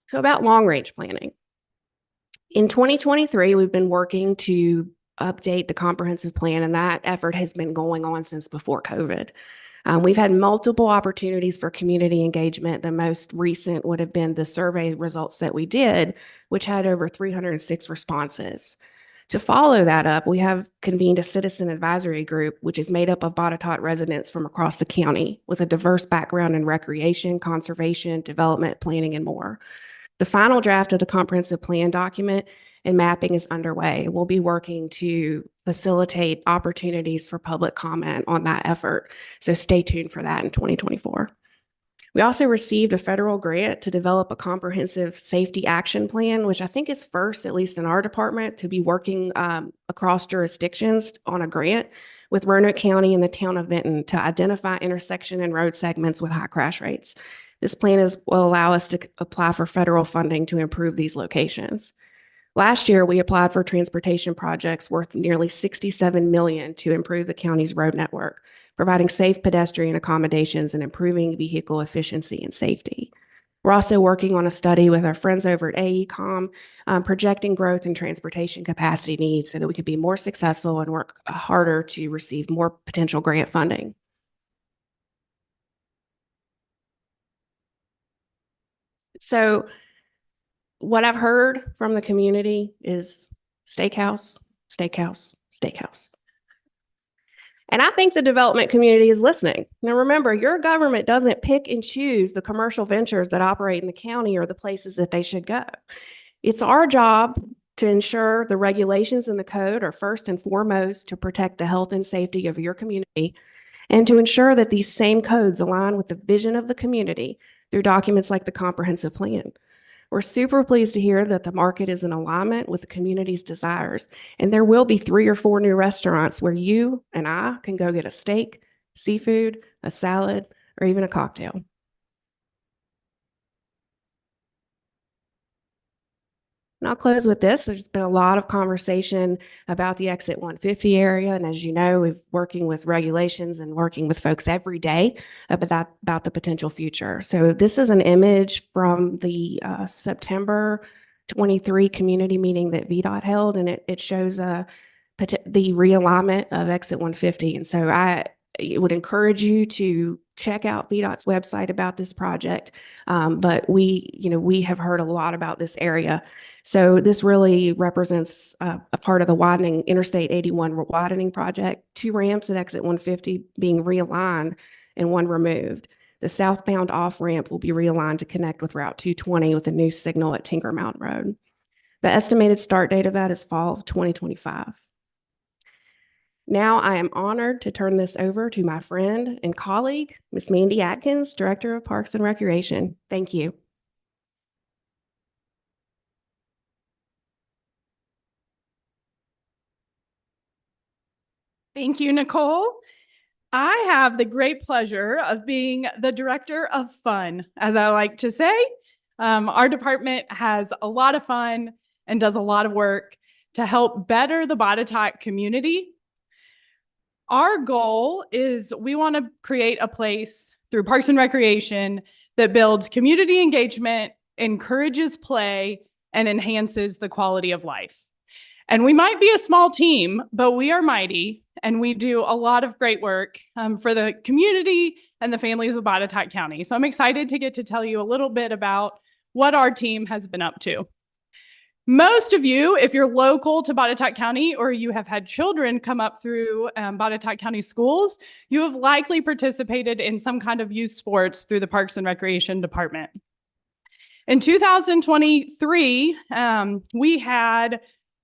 S4: So about long-range planning. In 2023, we've been working to update the comprehensive plan, and that effort has been going on since before COVID. We've had multiple opportunities for community engagement. The most recent would have been the survey results that we did, which had over 306 responses. To follow that up, we have convened a citizen advisory group, which is made up of Botetourt residents from across the county with a diverse background in recreation, conservation, development, planning, and more. The final draft of the comprehensive plan document and mapping is underway. We'll be working to facilitate opportunities for public comment on that effort. So stay tuned for that in 2024. We also received a federal grant to develop a comprehensive safety action plan, which I think is first, at least in our department, to be working across jurisdictions on a grant with Roanoke County and the town of Benton to identify intersection and road segments with high crash rates. This plan will allow us to apply for federal funding to improve these locations. Last year, we applied for transportation projects worth nearly $67 million to improve the county's road network, providing safe pedestrian accommodations and improving vehicle efficiency and safety. We're also working on a study with our friends over at AECOM, projecting growth in transportation capacity needs so that we could be more successful and work harder to receive more potential grant funding. So what I've heard from the community is steakhouse, steakhouse, steakhouse. And I think the development community is listening. Now, remember, your government doesn't pick and choose the commercial ventures that operate in the county or the places that they should go. It's our job to ensure the regulations in the code are first and foremost to protect the health and safety of your community and to ensure that these same codes align with the vision of the community through documents like the comprehensive plan. We're super pleased to hear that the market is in alignment with the community's desires, and there will be 3 or 4 new restaurants where you and I can go get a steak, seafood, a salad, or even a cocktail. And I'll close with this. There's been a lot of conversation about the exit 150 area. And as you know, we're working with regulations and working with folks every day about the potential future. So this is an image from the September 23 community meeting that VDOT held, and it shows the realignment of exit 150. And so I would encourage you to check out VDOT's website about this project. But we have heard a lot about this area. So this really represents a part of the widening Interstate 81 widening project, 2 ramps at exit 150 being realigned and 1 removed. The southbound off-ramp will be realigned to connect with Route 220 with a new signal at Tinker Mountain Road. The estimated start date of that is fall of 2025. Now I am honored to turn this over to my friend and colleague, Ms. Mandy Adkins, Director of Parks and Recreation. Thank you.
S5: Thank you, Nicole. I have the great pleasure of being the Director of Fun, as I like to say. Our department has a lot of fun and does a lot of work to help better the Botetourt community. Our goal is we want to create a place through Parks and Recreation that builds community engagement, encourages play, and enhances the quality of life. And we might be a small team, but we are mighty, and we do a lot of great work for the community and the families of Botetourt County. So I'm excited to get to tell you a little bit about what our team has been up to. Most of you, if you're local to Botetourt County or you have had children come up through Botetourt County schools, you have likely participated in some kind of youth sports through the Parks and Recreation Department. In 2023, we had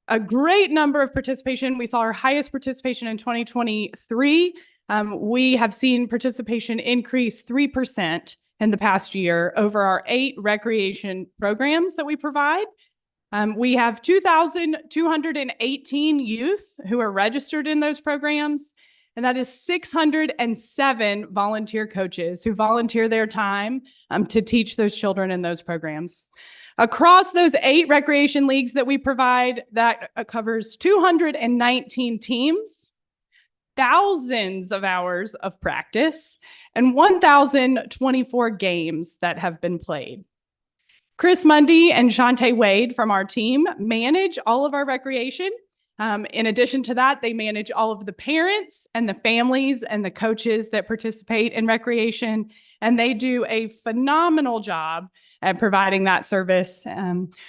S5: a great number of participation. We saw our highest participation in 2023. We have seen participation increase 3% in the past year over our 8 recreation programs that we provide. We have 2,218 youth who are registered in those programs, and that is 607 volunteer coaches who volunteer their time to teach those children in those programs. Across those 8 recreation leagues that we provide, that covers 219 teams, thousands of hours of practice, and 1,024 games that have been played. Chris Mundy and Shantae Wade from our team manage all of our recreation. In addition to that, they manage all of the parents and the families and the coaches that participate in recreation, and they do a phenomenal job at providing that service.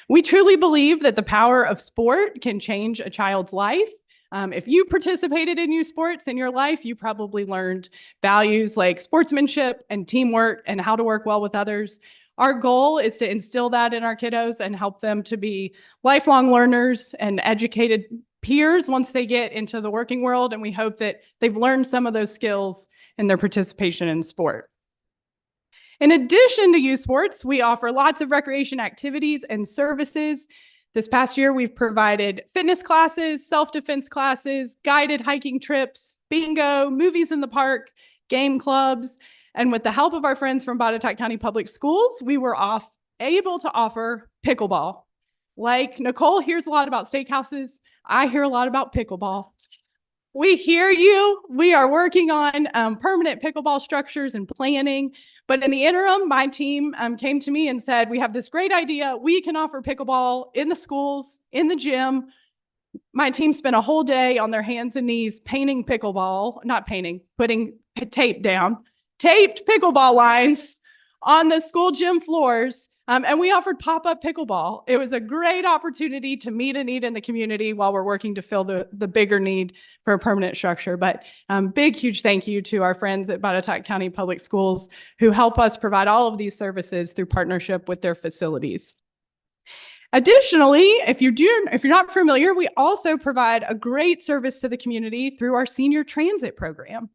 S5: We truly believe that the power of sport can change a child's life. If you participated in youth sports in your life, you probably learned values like sportsmanship and teamwork and how to work well with others. Our goal is to instill that in our kiddos and help them to be lifelong learners and educated peers once they get into the working world. And we hope that they've learned some of those skills in their participation in sport. In addition to youth sports, we offer lots of recreation activities and services. This past year, we've provided fitness classes, self-defense classes, guided hiking trips, bingo, movies in the park, game clubs. And with the help of our friends from Botetourt County Public Schools, we were able to offer pickleball. Like Nicole hears a lot about steakhouses, I hear a lot about pickleball. We hear you. We are working on permanent pickleball structures and planning. But in the interim, my team came to me and said, we have this great idea. We can offer pickleball in the schools, in the gym. My team spent a whole day on their hands and knees painting pickleball, not painting, putting tape down, taped pickleball lines on the school gym floors And we offered pop-up pickleball. It was a great opportunity to meet a need in the community while we're working to fill the bigger need for a permanent structure. But big, huge thank you to our friends at Botetourt County Public Schools who help us provide all of these services through partnership with their facilities. Additionally, if you're not familiar, we also provide a great service to the community through our senior transit program.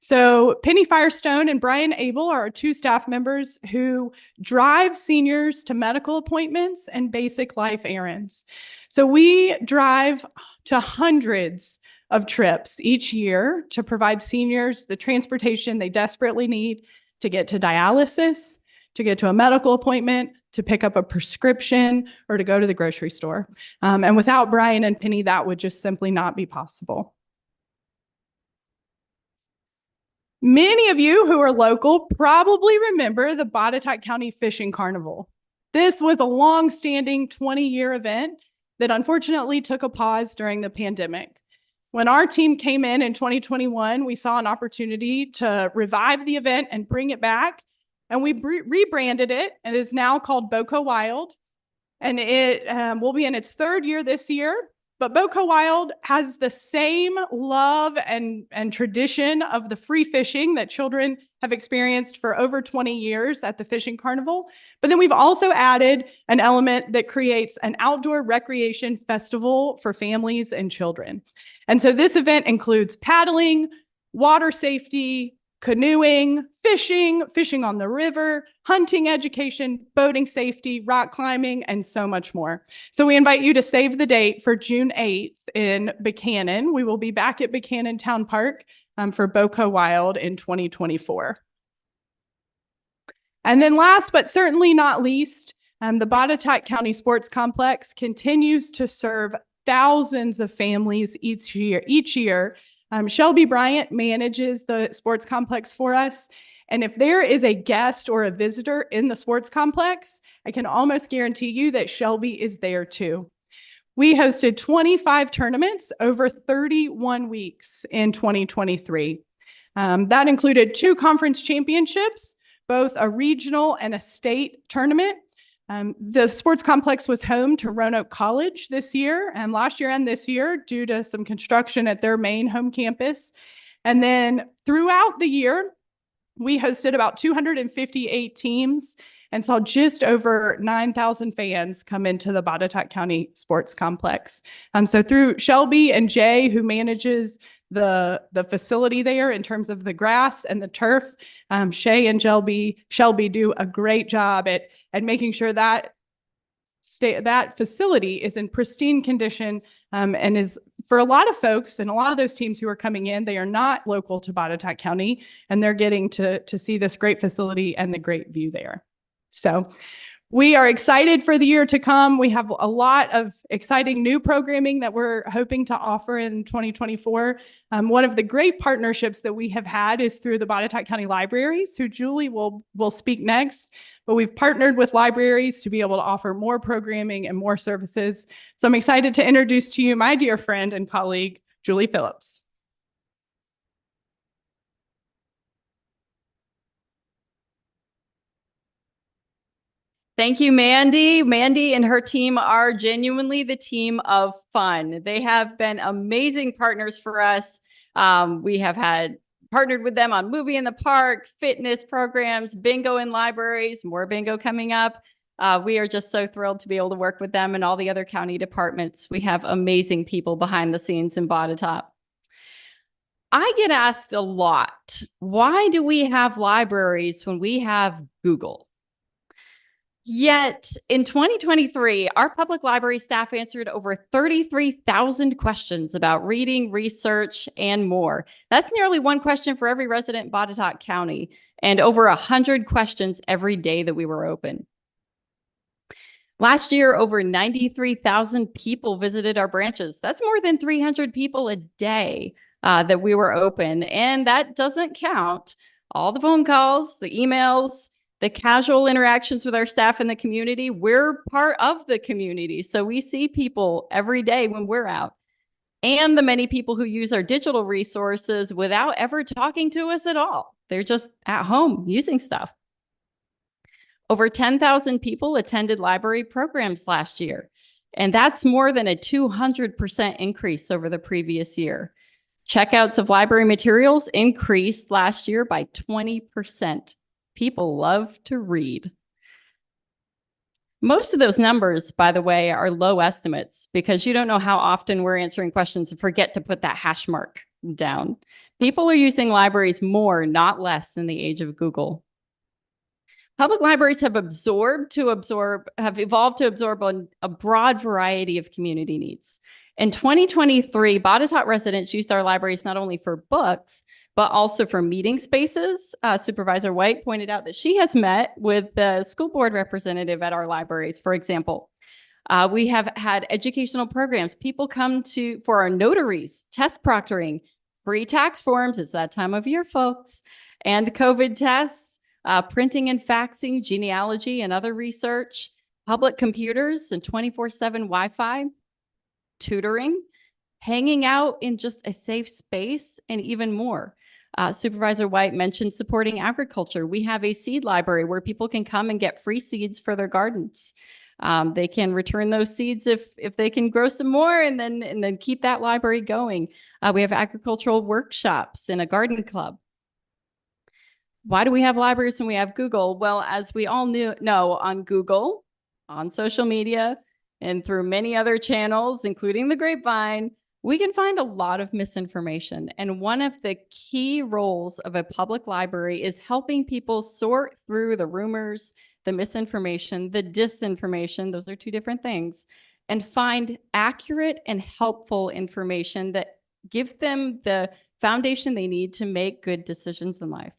S5: So Penny Firestone and Brian Abel are our two staff members who drive seniors to medical appointments and basic life errands. So we drive to hundreds of trips each year to provide seniors the transportation they desperately need to get to dialysis, to get to a medical appointment, to pick up a prescription, or to go to the grocery store. And without Brian and Penny, that would just simply not be possible. Many of you who are local probably remember the Botetourt County Fishing Carnival. This was a long-standing 20-year event that unfortunately took a pause during the pandemic. When our team came in 2021, we saw an opportunity to revive the event and bring it back, and we rebranded it, and it's now called BoCo Wild, and it will be in its third year this year. But BoCo Wild has the same love and tradition of the free fishing that children have experienced for over 20 years at the Fishing Carnival. But then we've also added an element that creates an outdoor recreation festival for families and children. And so this event includes paddling, water safety, canoeing, fishing on the river, hunting education, boating safety, rock climbing, and so much more. So we invite you to save the date for June 8th in Buchanan. We will be back at Buchanan Town Park for BoCo Wild in 2024. And then last, but certainly not least, the Botetourt County Sports Complex continues to serve thousands of families each year. Shelby Bryant manages the sports complex for us. And if there is a guest or a visitor in the sports complex, I can almost guarantee you that Shelby is there too. We hosted 25 tournaments over 31 weeks in 2023. That included 2 conference championships, both a regional and a state tournament. The sports complex was home to Roanoke College this year, and last year and this year due to some construction at their main home campus. And then throughout the year, we hosted about 258 teams and saw just over 9,000 fans come into the Botetourt County Sports Complex. So through Shelby and Jay, who manages the facility there in terms of the grass and the turf, Shay and Shelby do a great job at making sure that that facility is in pristine condition, and is, for a lot of folks and a lot of those teams who are coming in, they are not local to Botetourt County, and they're getting to see this great facility and the great view there. So we are excited for the year to come. We have a lot of exciting new programming that we're hoping to offer in 2024. One of the great partnerships that we have had is through the Botetourt County Libraries, who Julie will speak next. But we've partnered with libraries to be able to offer more programming and more services. So I'm excited to introduce to you my dear friend and colleague, Julie Phillips.
S6: Thank you, Mandy. Mandy and her team are genuinely the team of fun. They have been amazing partners for us. We have partnered with them on Movie in the Park, fitness programs, bingo in libraries, more bingo coming up. We are just so thrilled to be able to work with them and all the other county departments. We have amazing people behind the scenes in Botetourt. I get asked a lot, why do we have libraries when we have Google? Yet in 2023, our public library staff answered over 33,000 questions about reading, research, and more. That's nearly one question for every resident in Botetourt County, and over 100 questions every day that we were open. Last year, over 93,000 people visited our branches. That's more than 300 people a day that we were open. And that doesn't count all the phone calls, the emails, the casual interactions with our staff in the community. We're part of the community, so we see people every day when we're out. And the many people who use our digital resources without ever talking to us at all. They're just at home using stuff. Over 10,000 people attended library programs last year, and that's more than a 200% increase over the previous year. Checkouts of library materials increased last year by 20%. People love to read. Most of those numbers, by the way, are low estimates because you don't know how often we're answering questions and forget to put that hash mark down. People are using libraries more, not less, in the age of Google. Public libraries have evolved to absorb a broad variety of community needs. In 2023, Botetourt residents used our libraries not only for books, but also for meeting spaces. Supervisor White pointed out that she has met with the school board representative at our libraries, for example. We have had educational programs. People come for our notaries, test proctoring, free tax forms. It's that time of year, folks. And COVID tests, printing and faxing, genealogy and other research, public computers and 24/7 Wi-Fi, tutoring, hanging out in just a safe space, and even more. Supervisor White mentioned supporting agriculture. We have a seed library where people can come and get free seeds for their gardens. They can return those seeds if they can grow some more and then keep that library going. We have agricultural workshops and a garden club. Why do we have libraries when we have Google? Well, as we all know, on Google, on social media, and through many other channels, including the grapevine, we can find a lot of misinformation. And one of the key roles of a public library is helping people sort through the rumors, the misinformation, the disinformation, those are two different things, and find accurate and helpful information that give them the foundation they need to make good decisions in life.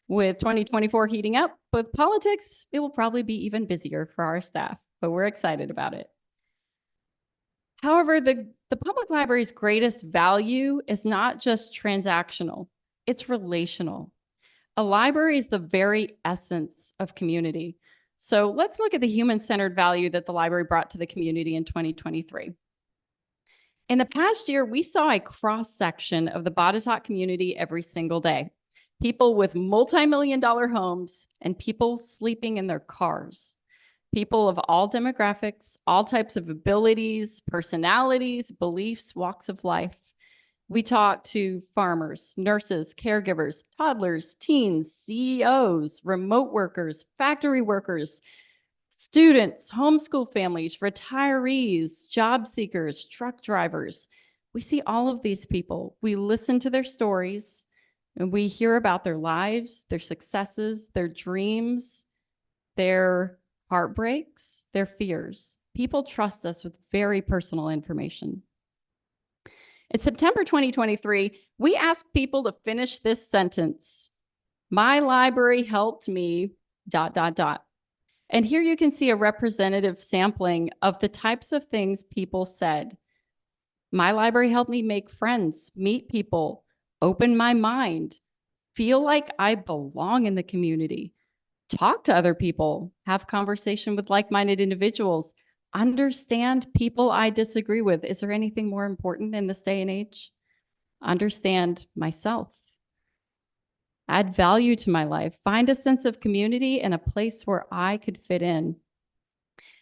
S6: With 2024 heating up with politics, it will probably be even busier for our staff, but we're excited about it. However, the public library's greatest value is not just transactional, it's relational. A library is the very essence of community. So let's look at the human-centered value that the library brought to the community in 2023. In the past year, we saw a cross-section of the Botetourt community every single day. People with multi-million-dollar homes and people sleeping in their cars. People of all demographics, all types of abilities, personalities, beliefs, walks of life. We talked to farmers, nurses, caregivers, toddlers, teens, CEOs, remote workers, factory workers, students, homeschool families, retirees, job seekers, truck drivers. We see all of these people. We listen to their stories and we hear about their lives, their successes, their dreams, their heartbreaks, their fears. People trust us with very personal information. In September 2023, we asked people to finish this sentence. My library helped me, ... And here you can see a representative sampling of the types of things people said. My library helped me make friends, meet people, open my mind, feel like I belong in the community, talk to other people, have conversation with like-minded individuals, understand people I disagree with. Is there anything more important in this day and age? Understand myself. Add value to my life. Find a sense of community and a place where I could fit in.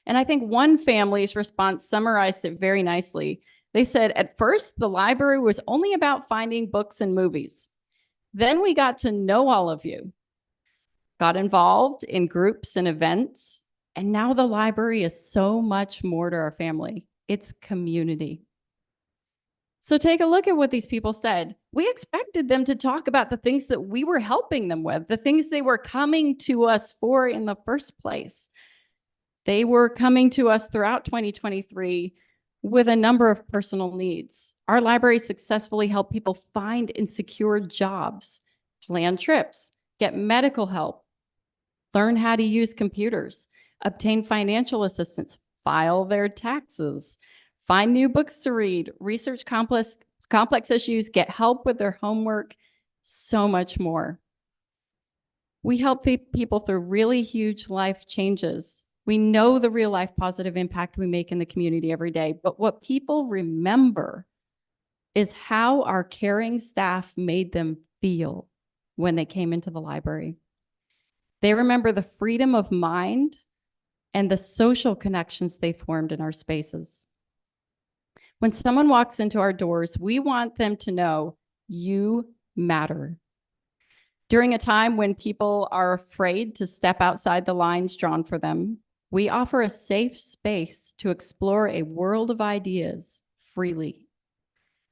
S6: And I think one family's response summarized it very nicely. They said, at first, the library was only about finding books and movies. Then we got to know all of you, got involved in groups and events, and now the library is so much more to our family. It's community. So take a look at what these people said. We expected them to talk about the things that we were helping them with, the things they were coming to us for in the first place. They were coming to us throughout 2023 with a number of personal needs. Our library successfully helped people find and secure jobs, plan trips, get medical help, learn how to use computers, obtain financial assistance, file their taxes, find new books to read, research complex issues, get help with their homework, so much more. We help the people through really huge life changes. We know the real life positive impact we make in the community every day, but what people remember is how our caring staff made them feel when they came into the library. They remember the freedom of mind and the social connections they formed in our spaces. When someone walks into our doors, we want them to know you matter. During a time when people are afraid to step outside the lines drawn for them, we offer a safe space to explore a world of ideas freely.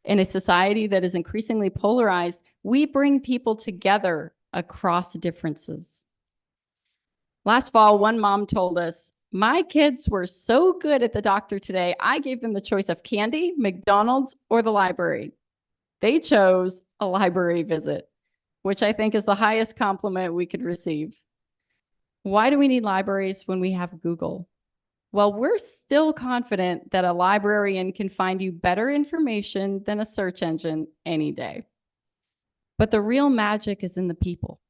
S6: In a society that is increasingly polarized, we bring people together across differences. Last fall, one mom told us, "My kids were so good at the doctor today, I gave them the choice of candy, McDonald's, or the library. They chose a library visit," which I think is the highest compliment we could receive. Why do we need libraries when we have Google? Well, we're still confident that a librarian can find you better information than a search engine any day. But the real magic is in the people.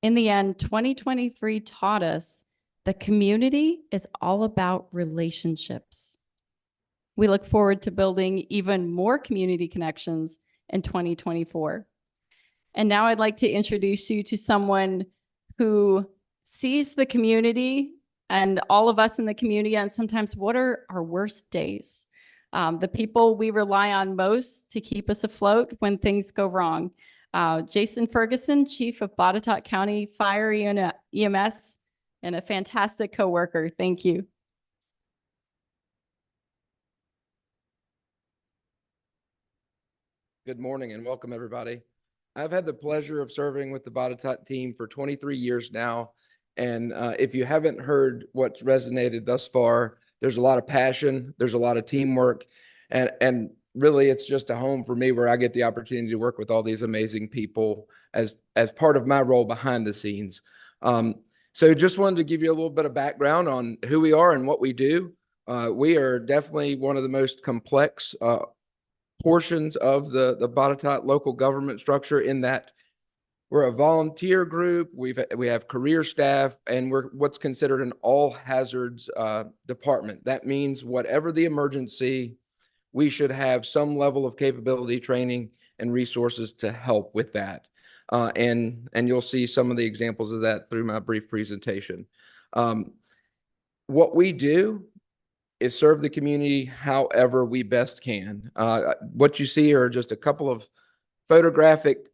S6: In the end, 2023 taught us the community is all about relationships. We look forward to building even more community connections in 2024. And now I'd like to introduce you to someone who sees the community and all of us in the community, and sometimes what are our worst days? The people we rely on most to keep us afloat when things go wrong. Jason Ferguson, Chief of Botetourt County Fire EMS, and a fantastic coworker. Thank you.
S7: Good morning and welcome, everybody. I've had the pleasure of serving with the Botetourt team for 23 years now. And if you haven't heard what's resonated thus far, there's a lot of passion, there's a lot of teamwork, and really it's just a home for me where I get the opportunity to work with all these amazing people as part of my role behind the scenes. So just wanted to give you a little bit of background on who we are and what we do. We are definitely one of the most complex portions of the Botetourt local government structure, in that we're a volunteer group. We have career staff, and we're what's considered an all hazards department. That means whatever the emergency, we should have some level of capability, training, and resources to help with that. And you'll see some of the examples of that through my brief presentation. What we do is serve the community however we best can. What you see are just a couple of photographic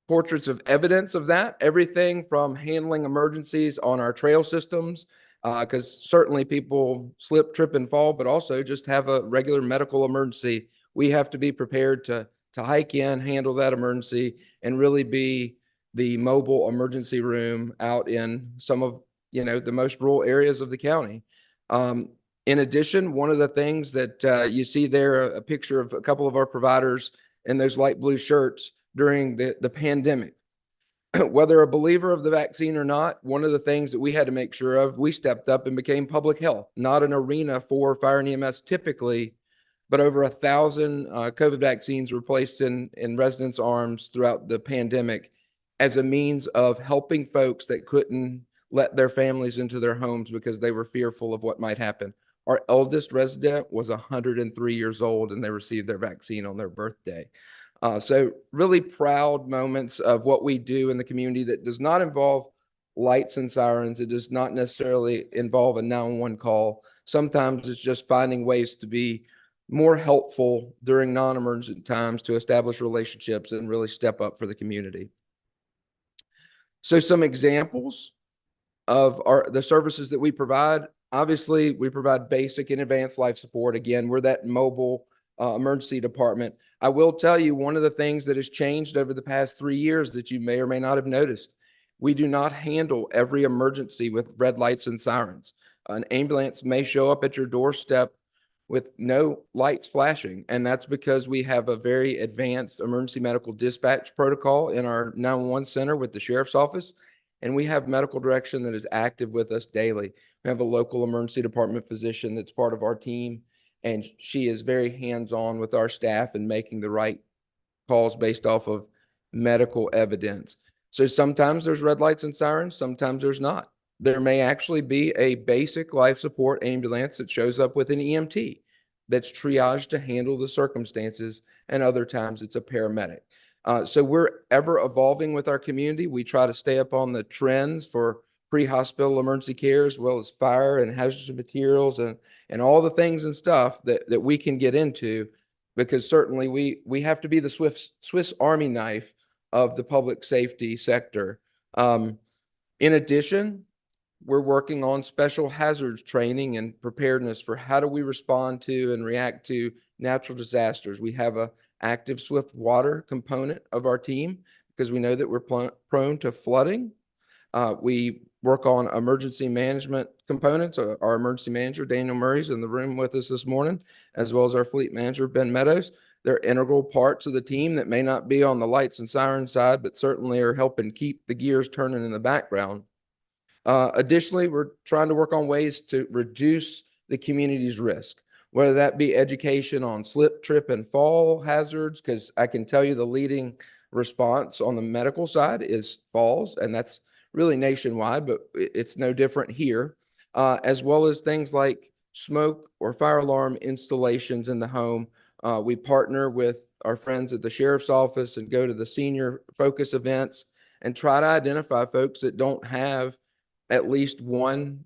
S7: portraits of evidence of that. Everything from handling emergencies on our trail systems, because certainly people slip, trip, and fall, but also just have a regular medical emergency. We have to be prepared to hike in, handle that emergency, and really be the mobile emergency room out in some of the most rural areas of the county. In addition, one of the things that you see there, a picture of a couple of our providers in those light blue shirts during the pandemic. Whether a believer of the vaccine or not, one of the things that we had to make sure of, we stepped up and became public health, not an arena for fire and EMS typically, but over 1,000 COVID vaccines were placed in residents' arms throughout the pandemic as a means of helping folks that couldn't let their families into their homes because they were fearful of what might happen. Our eldest resident was 103 years old, and they received their vaccine on their birthday. So really proud moments of what we do in the community that does not involve lights and sirens. It does not necessarily involve a 911 call. Sometimes it's just finding ways to be more helpful during non-emergent times to establish relationships and really step up for the community. So some examples of the services that we provide. Obviously, we provide basic and advanced life support. Again, we're that mobile emergency department. I will tell you, one of the things that has changed over the past 3 years that you may or may not have noticed, we do not handle every emergency with red lights and sirens. An ambulance may show up at your doorstep with no lights flashing, and that's because we have a very advanced emergency medical dispatch protocol in our 911 center with the sheriff's office, and we have medical direction that is active with us daily. We have a local emergency department physician that's part of our team, and she is very hands-on with our staff and making the right calls based off of medical evidence. So sometimes there's red lights and sirens, sometimes there's not. There may actually be a basic life support ambulance that shows up with an EMT that's triaged to handle the circumstances, and other times it's a paramedic. So we're ever evolving with our community. We try to stay up on the trends for pre-hospital emergency care, as well as fire and hazardous materials and all the things and stuff that we can get into, because certainly we have to be the Swiss Army knife of the public safety sector. In addition, we're working on special hazards training and preparedness for how do we respond to and react to natural disasters. We have a active swift water component of our team because we know that we're prone to flooding. We work on emergency management components. Our emergency manager, Daniel Murray's in the room with us this morning, as well as our fleet manager, Ben Meadows. They're integral parts of the team that may not be on the lights and siren side, but certainly are helping keep the gears turning in the background. Additionally, we're trying to work on ways to reduce the community's risk, whether that be education on slip, trip, and fall hazards, because I can tell you the leading response on the medical side is falls, and that's really nationwide, but it's no different here, as well as things like smoke or fire alarm installations in the home. We partner with our friends at the sheriff's office and go to the senior focus events and try to identify folks that don't have at least one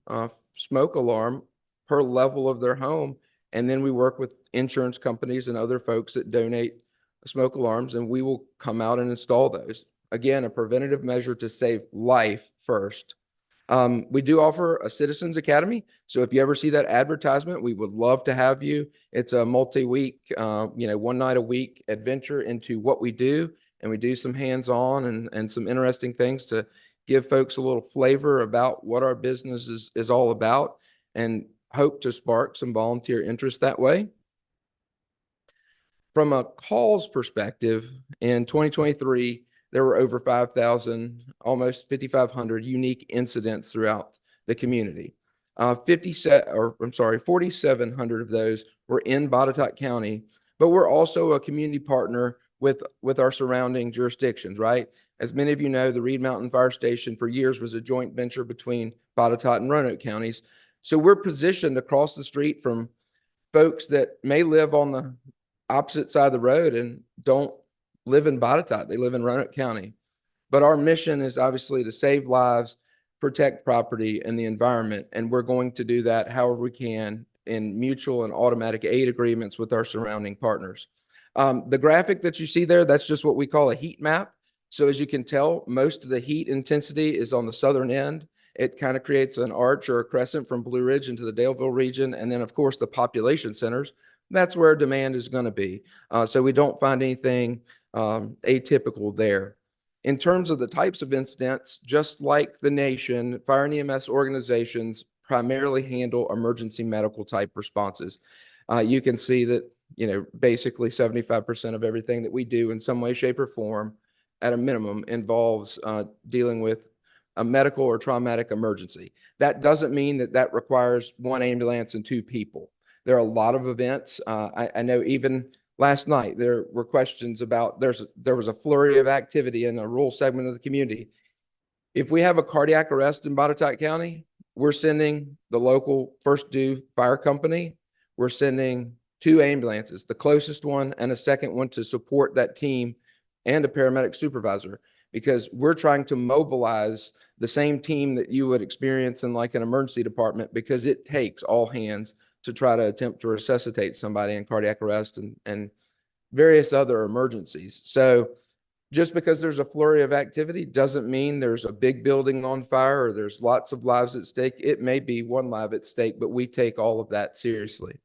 S7: smoke alarm per level of their home. And then we work with insurance companies and other folks that donate smoke alarms, and we will come out and install those. Again, a preventative measure to save life first. We do offer a Citizens Academy. So if you ever see that advertisement, we would love to have you. It's a multi-week, 1 night a week adventure into what we do. And we do some hands-on and some interesting things to give folks a little flavor about what our business is all about, and hope to spark some volunteer interest that way. From a calls perspective, in 2023, there were over 5,000, almost 5,500 unique incidents throughout the community. 4,700 of those were in Botetourt County, but we're also a community partner with our surrounding jurisdictions, right? As many of you know, the Reed Mountain Fire Station for years was a joint venture between Botetourt and Roanoke counties. So we're positioned across the street from folks that may live on the opposite side of the road and don't live in Botetourt. They live in Roanoke County. But our mission is obviously to save lives, protect property and the environment. And we're going to do that however we can in mutual and automatic aid agreements with our surrounding partners. The graphic that you see there, that's just what we call a heat map. So as you can tell, most of the heat intensity is on the southern end. It kind of creates an arch or a crescent from Blue Ridge into the Daleville region. And then, of course, the population centers, that's where demand is going to be. So we don't find anything atypical there. In terms of the types of incidents, just like the nation, fire and EMS organizations primarily handle emergency medical type responses. You can see that, basically 75% of everything that we do in some way, shape, or form at a minimum involves dealing with a medical or traumatic emergency. That doesn't mean that requires 1 ambulance and 2 people. There are a lot of events. I know even last night there were questions about there was a flurry of activity in a rural segment of the community. If we have a cardiac arrest in Botetourt County, we're sending the local first due fire company. We're sending 2 ambulances, the closest one and a second one to support that team, and a paramedic supervisor, because we're trying to mobilize the same team that you would experience in like an emergency department, because it takes all hands to try to attempt to resuscitate somebody in cardiac arrest and various other emergencies. So just because there's a flurry of activity doesn't mean there's a big building on fire or there's lots of lives at stake. It may be 1 life at stake, but we take all of that seriously.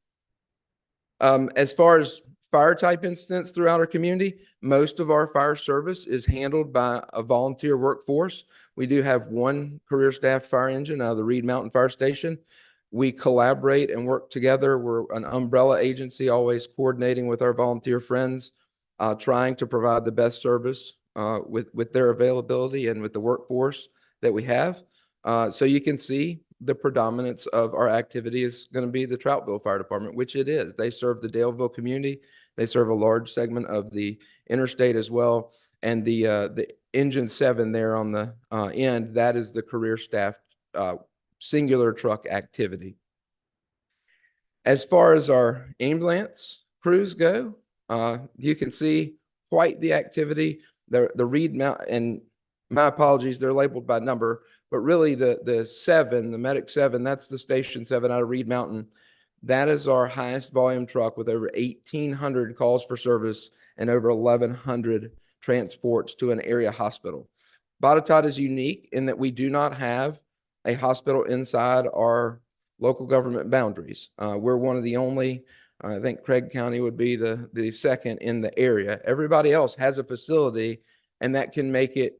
S7: As far as fire type incidents throughout our community, most of our fire service is handled by a volunteer workforce. We do have 1 career staff fire engine out of the Reed Mountain Fire Station. We collaborate and work together. We're an umbrella agency, always coordinating with our volunteer friends, trying to provide the best service with their availability and with the workforce that we have. So you can see the predominance of our activity is going to be the Troutville Fire Department, which it is. They serve the Daleville community. They serve a large segment of the interstate as well. And the engine 7 there on the end, that is the career staff singular truck activity. As far as our ambulance crews go, you can see quite the activity. The Reed Mount, and my apologies, they're labeled by number, but really the 7, the Medic 7, that's the Station 7 out of Reed Mountain. That is our highest volume truck with over 1,800 calls for service and over 1,100 transports to an area hospital. Botetourt is unique in that we do not have a hospital inside our local government boundaries. We're one of the only, I think Craig County would be the second in the area. Everybody else has a facility, and that can make it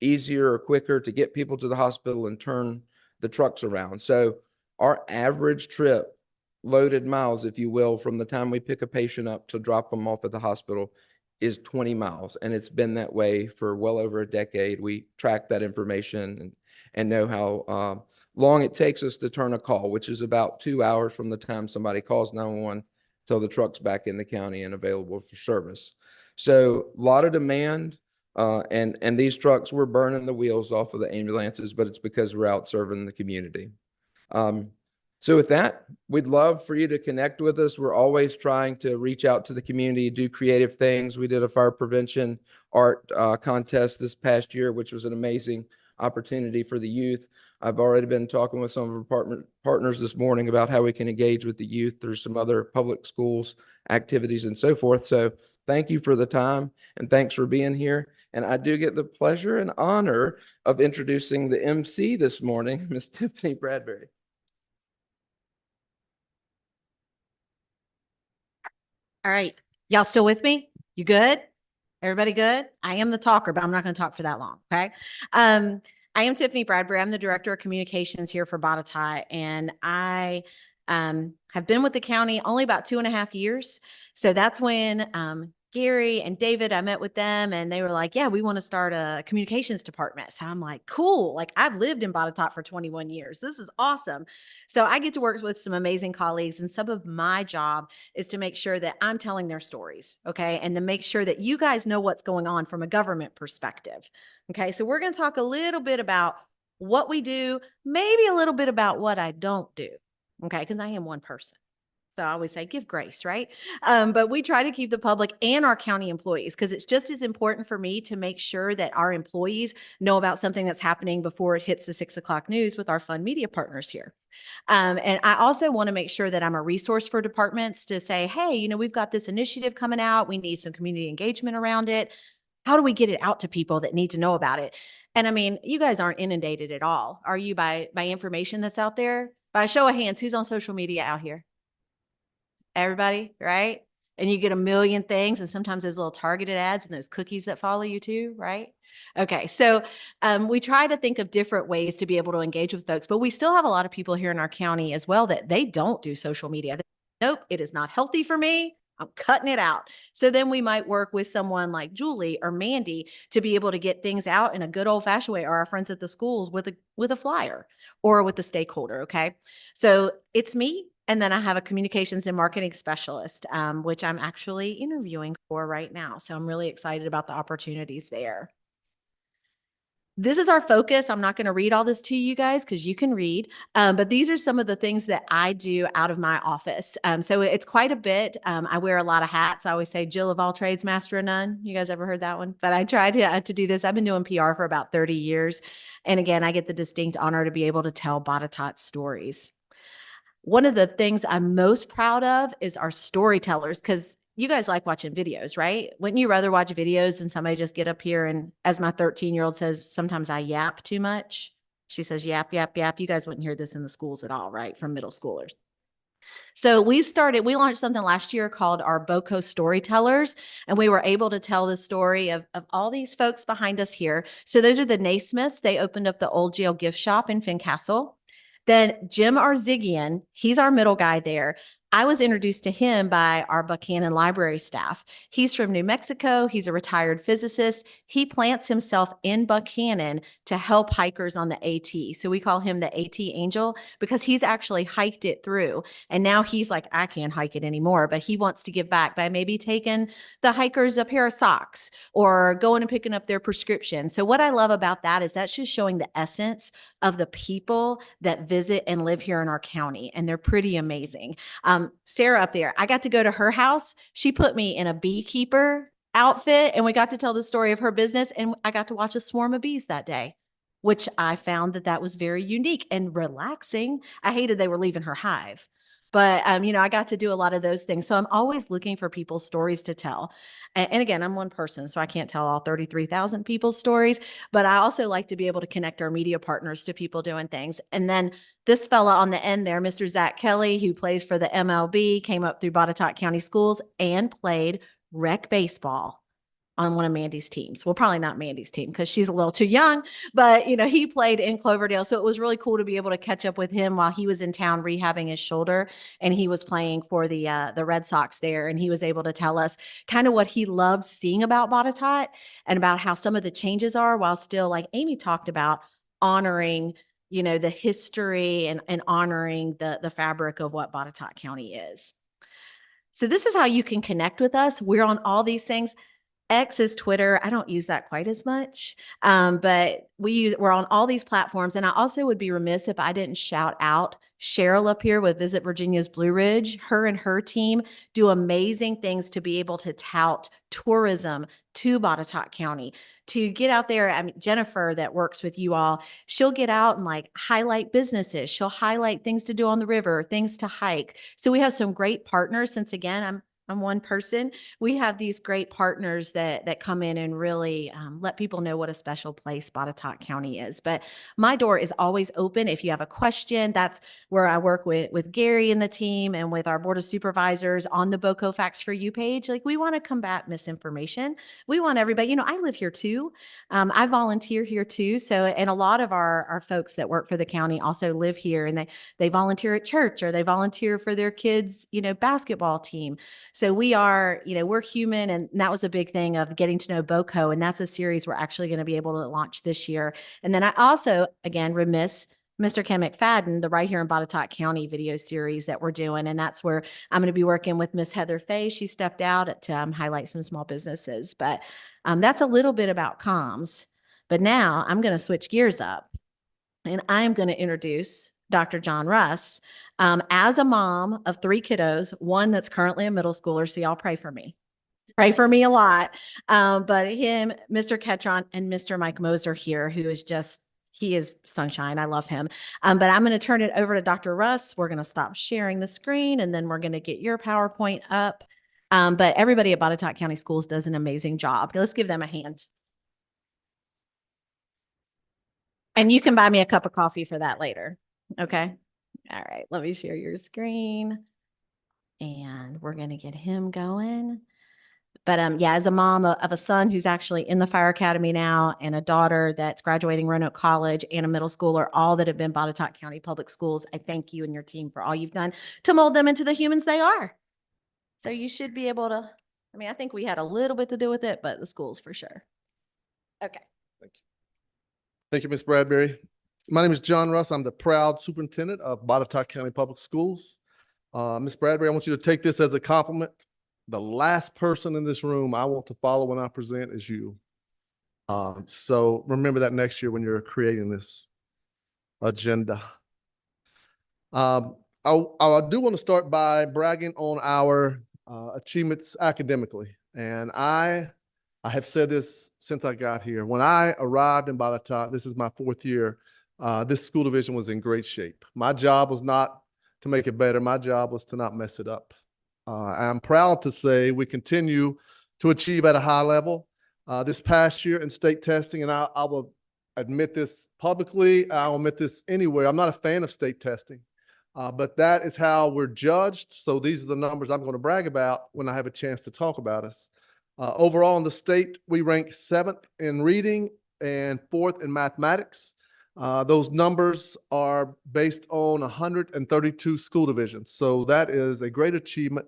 S7: easier or quicker to get people to the hospital and turn the trucks around. So our average trip, loaded miles, if you will, from the time we pick a patient up to drop them off at the hospital is 20 miles. And it's been that way for well over a decade. We track that information and know how long it takes us to turn a call, which is about 2 hours from the time somebody calls 911 till the truck's back in the county and available for service. So a lot of demand, and these trucks, we're burning the wheels off of the ambulances, but it's because we're out serving the community. So with that, we'd love for you to connect with us. We're always trying to reach out to the community, do creative things. We did a fire prevention art contest this past year, which was an amazing opportunity for the youth. I've already been talking with some of our partners this morning about how we can engage with the youth through some other public schools activities and so forth. So thank you for the time and thanks for being here. And I do get the pleasure and honor of introducing the MC this morning, Miss Tiffany Bradbury.
S8: All right. Y'all still with me? You good? Everybody good? I am the talker, but I'm not going to talk for that long. Okay. I am Tiffany Bradbury. I'm the Director of Communications here for Botetourt, and I have been with the county only about 2.5 years. So that's when Gary and David, I met with them and they were like, yeah, we want to start a communications department. So I'm like, cool. Like I've lived in Botetourt for 21 years. This is awesome. So I get to work with some amazing colleagues, and some of my job is to make sure that I'm telling their stories. Okay. And to make sure that you guys know what's going on from a government perspective. Okay. So we're going to talk a little bit about what we do, maybe a little bit about what I don't do. Okay. Because I am one person. So I always say, give grace, right? But we try to keep the public and our county employees, because it's just as important for me to make sure that our employees know about something that's happening before it hits the 6 o'clock news with our fun media partners here. And I also want to make sure that I'm a resource for departments to say, hey, you know, we've got this initiative coming out. We need some community engagement around it. How do we get it out to people that need to know about it? And I mean, you guys aren't inundated at all. Are you by information that's out there? By a show of hands, who's on social media out here? Everybody, right? And you get a million things, and sometimes those little targeted ads and those cookies that follow you too, right? Okay, so we try to think of different ways to be able to engage with folks, but we still have a lot of people here in our county as well that they don't do social media. Nope, it is not healthy for me. I'm cutting it out. So then we might work with someone like Julie or Mandy to be able to get things out in a good old fashioned way, or our friends at the schools with a flyer or with a stakeholder. Okay, so it's me. And then I have a communications and marketing specialist, which I'm actually interviewing for right now. So I'm really excited about the opportunities there. This is our focus. I'm not going to read all this to you guys because you can read, but these are some of the things that I do out of my office. So it's quite a bit. I wear a lot of hats. I always say Jill of all trades, master of none. You guys ever heard that one? But I try to do this. I've been doing PR for about 30 years. And again, I get the distinct honor to be able to tell Botetourt stories. One of the things I'm most proud of is our storytellers, because you guys like watching videos, right? Wouldn't you rather watch videos than somebody just get up here and, as my 13-year-old says, sometimes I yap too much. She says, yap, yap, yap. You guys wouldn't hear this in the schools at all, right? From middle schoolers. So we launched something last year called our BoCo Storytellers, and we were able to tell the story of all these folks behind us here. So those are the Naismiths. They opened up the old jail gift shop in Fincastle. Then Jim Arzigian, he's our middle guy there. I was introduced to him by our Buchanan library staff. He's from New Mexico. He's a retired physicist. He plants himself in Buchanan to help hikers on the AT. So we call him the AT Angel because he's actually hiked it through. And now he's like, I can't hike it anymore, but he wants to give back by maybe taking the hikers a pair of socks or going and picking up their prescription. So what I love about that is that's just showing the essence of the people that visit and live here in our county. And they're pretty amazing. Sarah up there, I got to go to her house. She put me in a beekeeper outfit and we got to tell the story of her business. And I got to watch a swarm of bees that day, which I found that was very unique and relaxing. I hated they were leaving her hive. But, I got to do a lot of those things. So I'm always looking for people's stories to tell. And again, I'm one person, so I can't tell all 33,000 people's stories, but I also like to be able to connect our media partners to people doing things. And then this fella on the end there, Mr. Zach Kelly, who plays for the MLB, came up through Botetourt County Schools and played rec baseball on one of Mandy's teams. Well, probably not Mandy's team because she's a little too young, but he played in Cloverdale. So it was really cool to be able to catch up with him while he was in town rehabbing his shoulder, and he was playing for the Red Sox there. And he was able to tell us kind of what he loved seeing about Botetourt and about how some of the changes are, while still, like Amy talked about, honoring the history and honoring the fabric of what Botetourt County is. So this is how you can connect with us. We're on all these things. X is Twitter. I don't use that quite as much, but we're on all these platforms. And I also would be remiss if I didn't shout out Cheryl up here with Visit Virginia's Blue Ridge. Her and her team do amazing things to be able to tout tourism to Botetourt County, to get out there. I mean, Jennifer that works with you all, she'll get out and like highlight businesses. She'll highlight things to do on the river, things to hike. So we have some great partners. Since again, I'm one person. We have these great partners that come in and really let people know what a special place Botetourt County is. But my door is always open. If you have a question, that's where I work with Gary and the team and with our Board of Supervisors on the BoCo Facts for You page. Like, we want to combat misinformation. We want everybody, I live here too. I volunteer here too. So, and a lot of our folks that work for the county also live here, and they volunteer at church, or they volunteer for their kids, basketball team. So we are, we're human. And that was a big thing of getting to know BoCo. And that's a series we're actually going to be able to launch this year. And then I also, again, remiss Mr. Ken McFadyen, the Right Here in Botetourt County video series that we're doing. And that's where I'm going to be working with Miss Heather Fay. She stepped out to highlight some small businesses. But that's a little bit about comms. But now I'm going to switch gears up, and I'm going to introduce Dr. John Russ. As a mom of 3 kiddos, one that's currently a middle schooler, so y'all pray for me. Pray for me a lot. But him, Mr. Ketron, and Mr. Mike Moser here, who is he is sunshine. I love him. But I'm going to turn it over to Dr. Russ. We're going to stop sharing the screen, and then we're going to get your PowerPoint up. But everybody at Botetourt County Schools does an amazing job. Let's give them a hand. And you can buy me a cup of coffee for that later. Okay. All right. Let me share your screen, and we're going to get him going. But as a mom of a son who's actually in the fire academy now, and a daughter that's graduating Roanoke College, and a middle schooler, all that have been Botetourt County Public Schools, I thank you and your team for all you've done to mold them into the humans they are. So you should be able to, I think we had a little bit to do with it, but the schools for sure. Okay.
S9: Thank you. Thank you, Ms. Bradbury. My name is John Russ. I'm the proud superintendent of Botetourt County Public Schools. Ms. Bradbury, I want you to take this as a compliment. The last person in this room I want to follow when I present is you. So remember that next year when you're creating this agenda. I do want to start by bragging on our achievements academically. And I have said this since I got here. When I arrived in Botetourt, this is my 4th year, this school division was in great shape. My job was not to make it better. My job was to not mess it up. I'm proud to say we continue to achieve at a high level. This past year in state testing, and I will admit this publicly, I'll admit this anywhere, I'm not a fan of state testing, but that is how we're judged. So these are the numbers I'm going to brag about when I have a chance to talk about us. Overall in the state, we rank 7th in reading and 4th in mathematics. Those numbers are based on 132 school divisions. So that is a great achievement.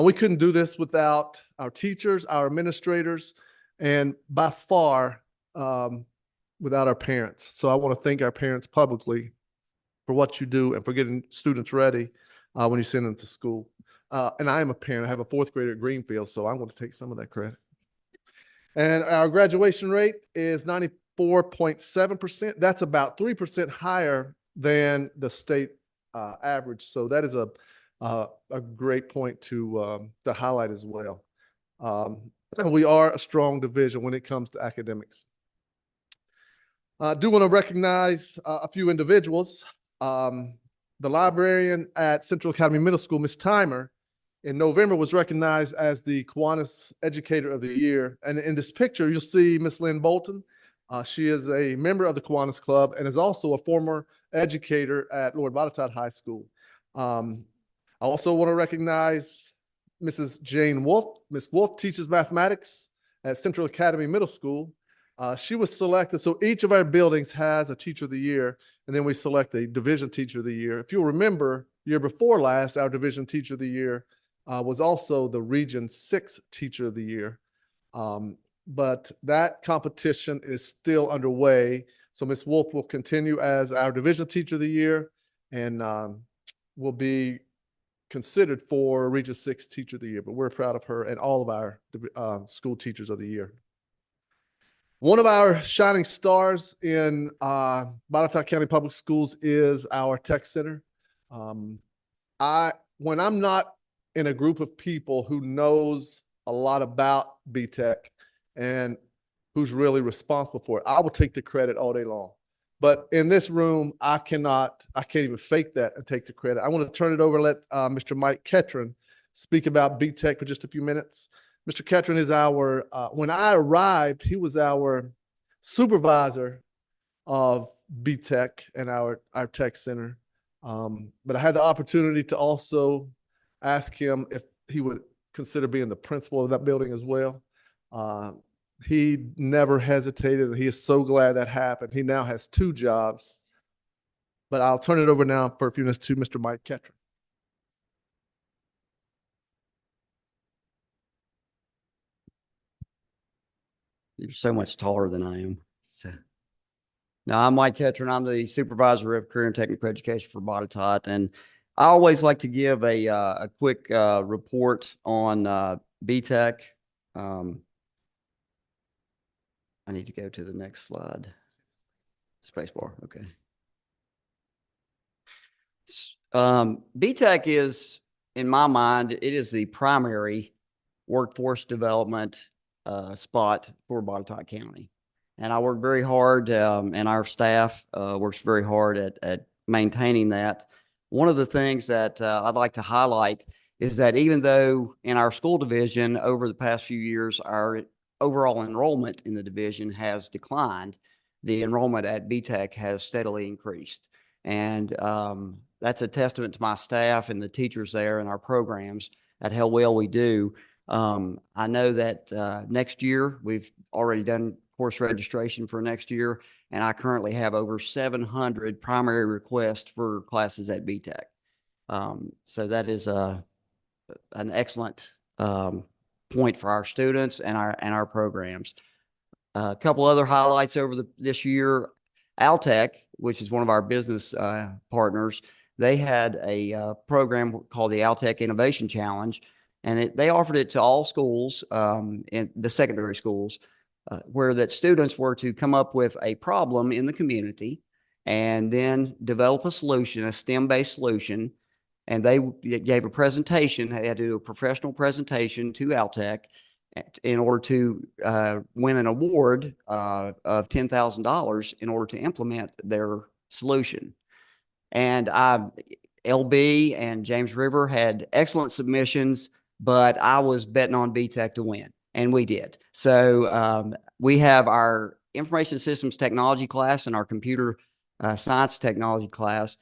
S9: We couldn't do this without our teachers, our administrators, and by far without our parents. So I want to thank our parents publicly for what you do and for getting students ready when you send them to school. And I am a parent. I have a 4th grader at Greenfield, so I'm going to take some of that credit. And our graduation rate is 94.7%. That's about 3% higher than the state average. So that is a great point to highlight as well. we are a strong division when it comes to academics. I do want to recognize a few individuals. The librarian at Central Academy Middle School, Ms. Timer, in November was recognized as the Kiwanis Educator of the Year. And in this picture, you'll see Ms. Lynn Bolton. She is a member of the Kiwanis Club and is also a former educator at Lord Botetourt High School. I also want to recognize Mrs. Jane Wolf. Ms. Wolf teaches mathematics at Central Academy Middle School. She was selected, so each of our buildings has a Teacher of the Year, and then we select a Division Teacher of the Year. If you'll remember, year before last, our Division Teacher of the Year was also the Region 6 Teacher of the Year. But that competition is still underway. So Ms. Wolf will continue as our Division Teacher of the Year and will be considered for Region 6 Teacher of the Year. But we're proud of her and all of our school teachers of the year. One of our shining stars in Botetourt County Public Schools is our Tech Center. When I'm not in a group of people who knows a lot about BTech and who's really responsible for it, I will take the credit all day long. But in this room, I can't even fake that and take the credit. I want to turn it over and let Mr. Mike Ketron speak about BTech for just a few minutes. Mr. Ketron is our, when I arrived, he was our supervisor of BTech and our Tech Center. But I had the opportunity to also ask him if he would consider being the principal of that building as well. He never hesitated, and he is so glad that happened. He now has 2 jobs. But I'll turn it over now for a few minutes to Mr. Mike Ketron.
S10: You're so much taller than I am. So, now I'm Mike Ketron. I'm the supervisor of career and technical education for Botetourt, and I always like to give a quick report on BTech. I need to go to the next slide. Spacebar. Okay. BTech is, in my mind, it is the primary workforce development spot for Botetourt County. And I work very hard, and our staff works very hard at maintaining that. One of the things that I'd like to highlight is that even though in our school division over the past few years, our overall enrollment in the division has declined, the enrollment at BTech has steadily increased. And that's a testament to my staff and the teachers there and our programs at how well we do. I know that next year, we've already done course registration for next year, and I currently have over 700 primary requests for classes at BTech. So that is an excellent point for our students and our programs. A couple other highlights over this year. Altech, which is one of our business partners, they had a program called the Altech Innovation Challenge, and they offered it to all schools, in the secondary schools, where that students were to come up with a problem in the community and then develop a solution, a STEM-based solution. And they gave a presentation. They had to do a professional presentation to Altech in order to win an award of $10,000 in order to implement their solution. And LB and James River had excellent submissions, but I was betting on BTech to win, and we did. So we have our information systems technology class and our computer science technology class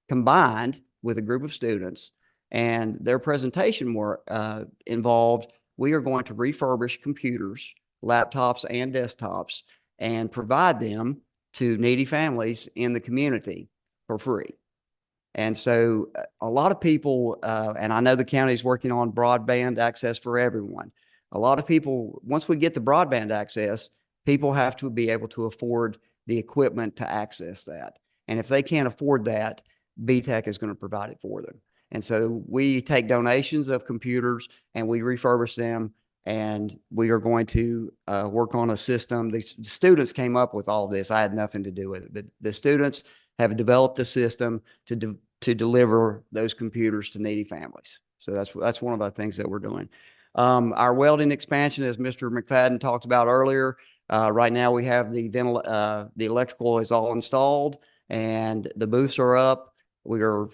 S10: combined with a group of students, and their presentation were involved. We are going to refurbish computers, laptops, and desktops and provide them to needy families in the community for free. And so a lot of people, and I know the county is working on broadband access for everyone. A lot of people, once we get the broadband access, people have to be able to afford the equipment to access that. And if they can't afford that, BTech is going to provide it for them. And so we take donations of computers and we refurbish them, and we are going to work on a system. The students came up with all of this. I had nothing to do with it, but the students have developed a system to deliver those computers to needy families. So that's one of the things that we're doing. Our welding expansion, as Mr. McFadyen talked about earlier, right now we have the electrical is all installed and the booths are up. We are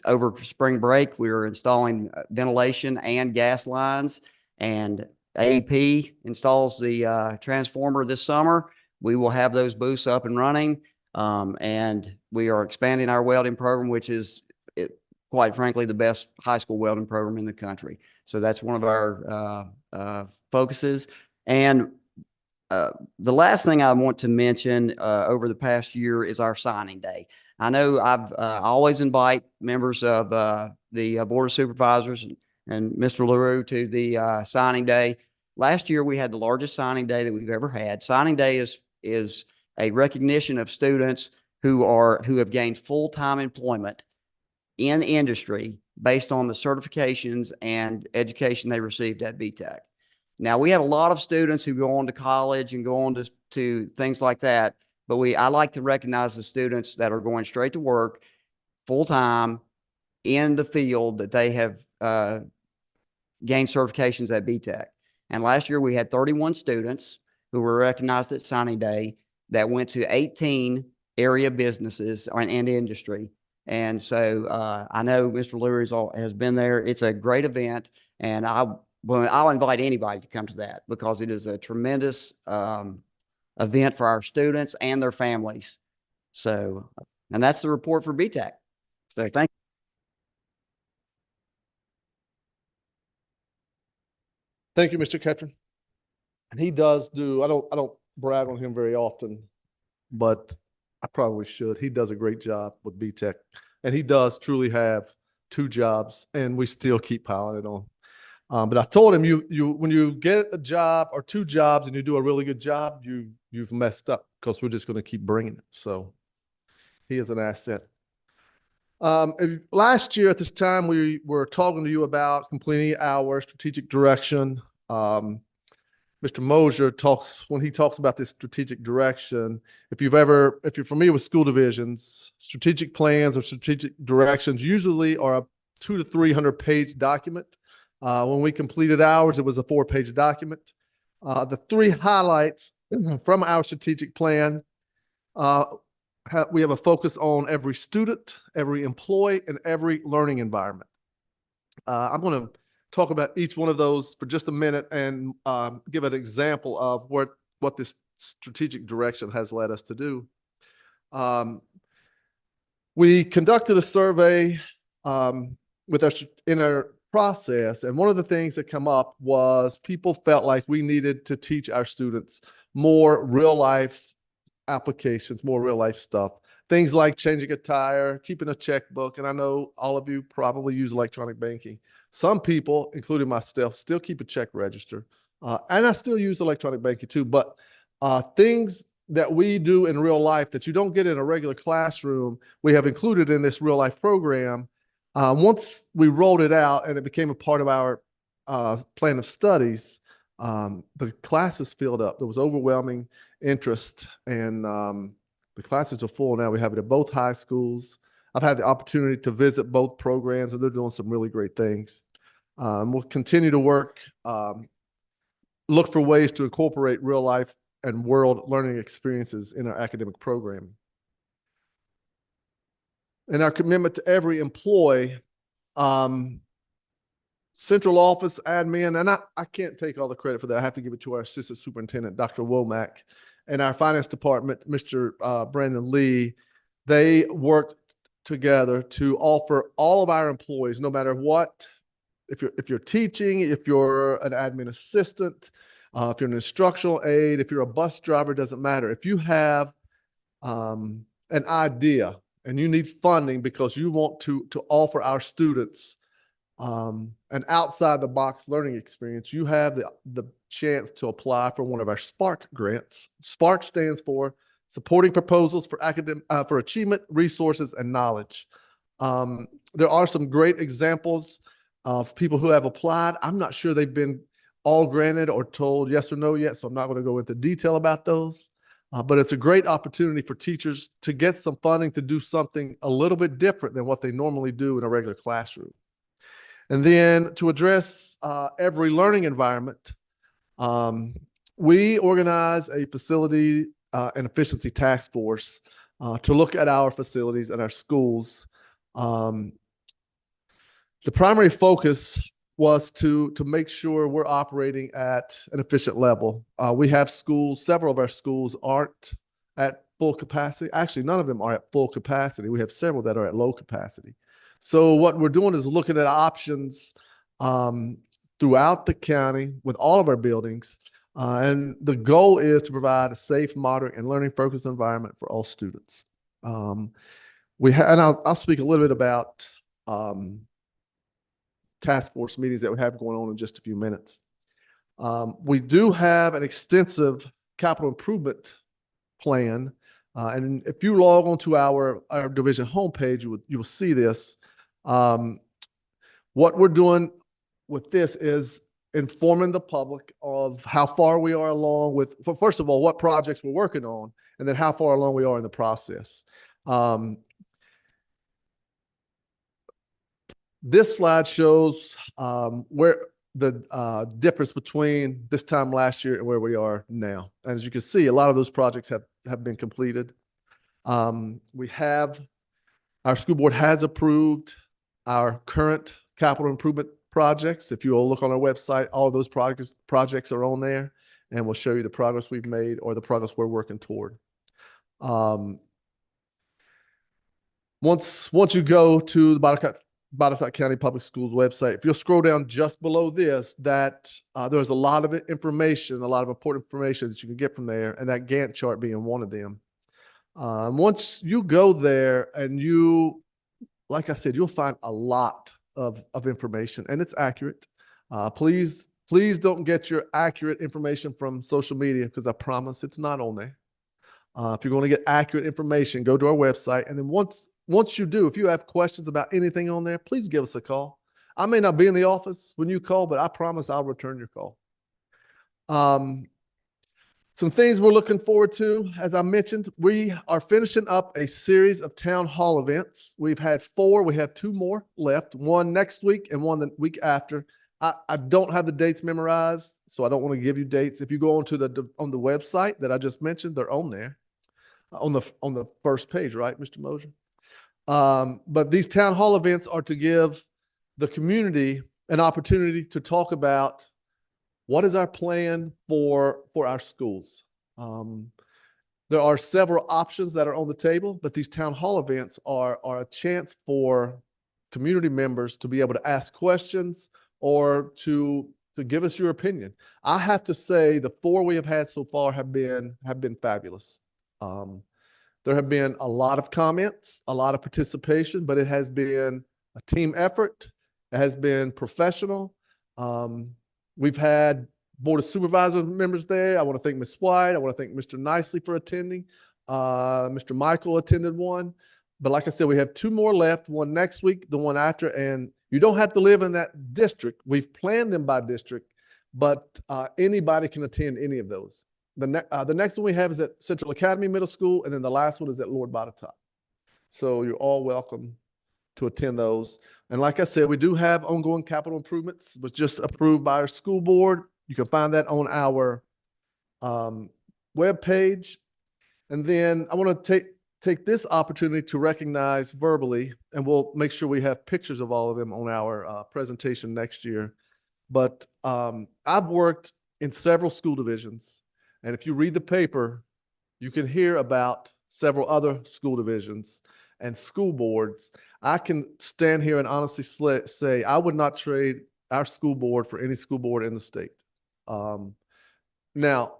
S10: over spring break. We are installing ventilation and gas lines, and AEP installs the transformer this summer. We will have those booths up and running. And we are expanding our welding program, which is quite frankly the best high school welding program in the country. So that's one of our focuses. And the last thing I want to mention over the past year is our signing day. I know I always invite members of the Board of Supervisors and Mr. Larrowe to the signing day. Last year, we had the largest signing day that we've ever had. Signing day is a recognition of students who have gained full-time employment in industry based on the certifications and education they received at BTEC. Now, we have a lot of students who go on to college and go on to things like that, but I like to recognize the students that are going straight to work full-time in the field that they have gained certifications at BTEC. And last year, we had 31 students who were recognized at signing day that went to 18 area businesses and industry. And so I know Mr. Leary has been there. It's a great event, and I'll invite anybody to come to that because it is a tremendous event for our students and their families. So, and that's the report for BTEC. So thank you.
S9: Thank you, Mr. Ketron. And he does do, I don't brag on him very often, but I probably should. He does a great job with BTEC, and he does truly have 2 jobs, and we still keep piling it on. But I told him, when you get a job or 2 jobs and you do a really good job, you've messed up because we're just going to keep bringing it. So he is an asset. Last year at this time, we were talking to you about completing our strategic direction. Mr. Mosier when he talks about this strategic direction, if you're familiar with school divisions, strategic plans or strategic directions usually are a 200 to 300 page document. When we completed ours, it was a 4-page document. The 3 highlights from our strategic plan, we have a focus on every student, every employee, and every learning environment. I'm going to talk about each one of those for just a minute and give an example of what this strategic direction has led us to do. We conducted a survey in our process, and one of the things that come up was people felt like we needed to teach our students more real life applications, more real life stuff. Things like changing a tire, keeping a checkbook, and I know all of you probably use electronic banking. Some people, including myself, still keep a check register, and I still use electronic banking too, but things that we do in real life that you don't get in a regular classroom, we have included in this real life program. Once we rolled it out and it became a part of our plan of studies, the classes filled up. There was overwhelming interest, and the classes are full now. We have it at both high schools. I've had the opportunity to visit both programs, and they're doing some really great things. We'll continue to work, look for ways to incorporate real life and world learning experiences in our academic programming. And our commitment to every employee, central office, admin, and I can't take all the credit for that. I have to give it to our assistant superintendent, Dr. Womack, and our finance department, Mr. Brandon Lee. They worked together to offer all of our employees, no matter what, if you're teaching, if you're an admin assistant, if you're an instructional aide, if you're a bus driver, doesn't matter. If you have an idea and you need funding because you want to offer our students an outside the box learning experience, you have the chance to apply for one of our SPARK grants. SPARK stands for Supporting Proposals for Achievement, Resources, and Knowledge. There are some great examples of people who have applied. I'm not sure they've been all granted or told yes or no yet, so I'm not going to go into detail about those. But it's a great opportunity for teachers to get some funding to do something a little bit different than what they normally do in a regular classroom. And then to address every learning environment, we organize a facility and efficiency task force to look at our facilities and our schools. The primary focus was to make sure we're operating at an efficient level. We have schools, several of our schools aren't at full capacity. Actually, none of them are at full capacity. We have several that are at low capacity. So what we're doing is looking at options throughout the county with all of our buildings. And the goal is to provide a safe, modern, and learning-focused environment for all students. And I'll speak a little bit about task force meetings that we have going on in just a few minutes. We do have an extensive capital improvement plan. And if you log onto our division homepage, you will see this. What we're doing with this is informing the public of how far we are along with, first of all, what projects we're working on, and then how far along we are in the process. This slide shows where the difference between this time last year and where we are now. And as you can see, a lot of those projects have been completed. Our school board has approved our current capital improvement projects. If you will look on our website, all of those projects are on there, and we'll show you the progress we've made or the progress we're working toward. Once you go to the Botetourt County Public Schools website, if you'll scroll down just below this, there's a lot of information, a lot of important information that you can get from there, and that Gantt chart being one of them. Once you go there and like I said, you'll find a lot of information, and it's accurate. Please don't get your accurate information from social media, because I promise it's not on there. If you're going to get accurate information, go to our website. And then once you do, if you have questions about anything on there, please give us a call. I may not be in the office when you call, but I promise I'll return your call. Some things we're looking forward to, as I mentioned, we are finishing up a series of town hall events. We've had 4, we have 2 more left, one next week and one the week after. I don't have the dates memorized, so I don't want to give you dates. If you go on the website that I just mentioned, they're on there, on the first page, right, Mr. Mosier? But these town hall events are to give the community an opportunity to talk about what is our plan for our schools. There are several options that are on the table, but these town hall events are a chance for community members to be able to ask questions or to give us your opinion. I have to say the 4 we have had so far have been fabulous. There have been a lot of comments, a lot of participation, but it has been a team effort. It has been professional. We've had Board of Supervisors members there. I want to thank Ms. White. I want to thank Mr. Nicely for attending. Mr. Michael attended one. But like I said, we have 2 more left, one next week, the one after. And you don't have to live in that district. We've planned them by district, but anybody can attend any of those. The next one we have is at Central Academy Middle School, and then the last one is at Lord Botetourt. So you're all welcome to attend those. And like I said, we do have ongoing capital improvements, was just approved by our school board. You can find that on our webpage. And then I want to take this opportunity to recognize verbally, and we'll make sure we have pictures of all of them on our presentation next year. But I've worked in several school divisions, and if you read the paper, you can hear about several other school divisions and school boards. I can stand here and honestly say I would not trade our school board for any school board in the state. Now,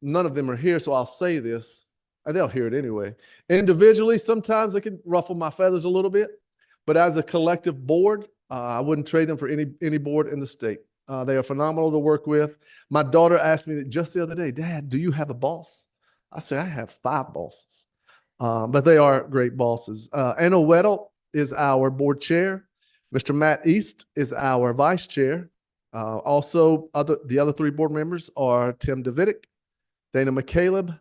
S9: none of them are here, so I'll say this, and they'll hear it anyway. Individually, sometimes it can ruffle my feathers a little bit, but as a collective board, I wouldn't trade them for any board in the state. They are phenomenal to work with. My daughter asked me just the other day, Dad, do you have a boss? I said, I have 5 bosses, but they are great bosses. Anna Weddle is our board chair. Mr. Matt East is our vice chair. Also, the other 3 board members are Tim Davidic, Dana McCaleb,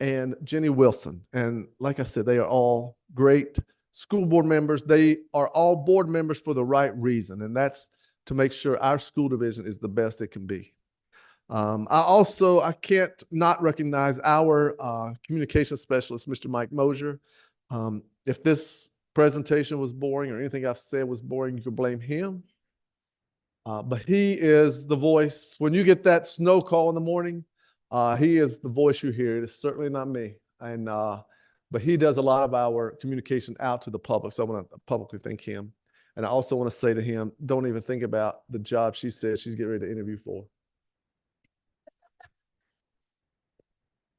S9: and Jenny Wilson. And like I said, they are all great school board members, they are all board members for the right reason, and that's to make sure our school division is the best it can be. I can't not recognize our communication specialist, Mr. Mike Mosier. If this presentation was boring or anything I've said was boring, you could blame him. But he is the voice. When you get that snow call in the morning, he is the voice you hear. It is certainly not me. And but he does a lot of our communication out to the public. So I want to publicly thank him. And I also want to say to him, don't even think about the job she said she's getting ready to interview for.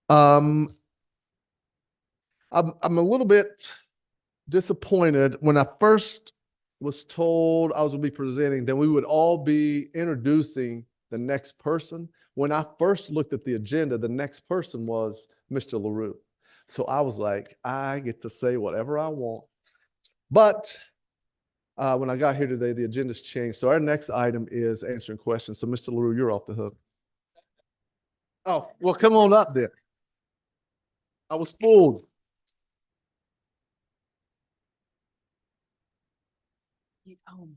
S9: I'm a little bit disappointed when I first was told I was going to be presenting, then we would all be introducing the next person. When I first looked at the agenda, the next person was Mr. Larrowe. So I was like, I get to say whatever I want. But when I got here today, the agenda's changed. So our next item is answering questions. So Mr. Larrowe, you're off the hook. Oh, well, come on up there. I was fooled.
S2: Oh,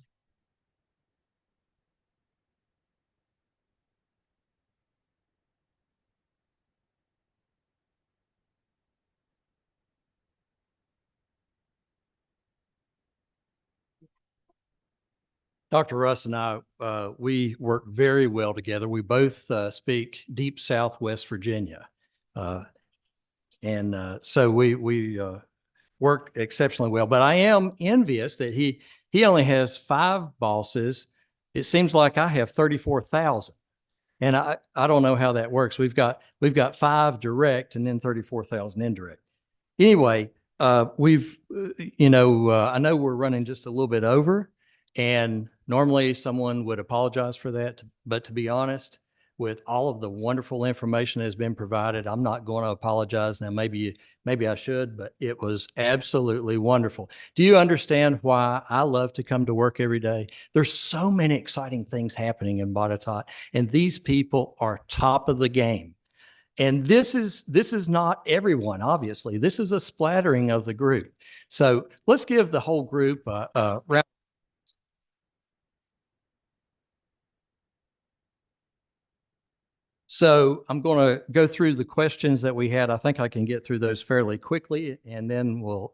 S1: Dr. Russ and I, we work very well together. We both speak deep Southwest Virginia. So we work exceptionally well. But I am envious that he only has 5 bosses. It seems like I have 34,000. And I don't know how that works. We've got 5 direct and then 34,000 indirect. Anyway, I know we're running just a little bit over. And normally someone would apologize for that. But to be honest, with all of the wonderful information that has been provided, I'm not going to apologize. Now, maybe I should, but it was absolutely wonderful. Do you understand why I love to come to work every day? There's so many exciting things happening in Botetourt, and these people are top of the game. And this is not everyone, obviously. This is a splattering of the group. So let's give the whole group a round. So I'm going to go through the questions that we had. I think I can get through those fairly quickly, and then we'll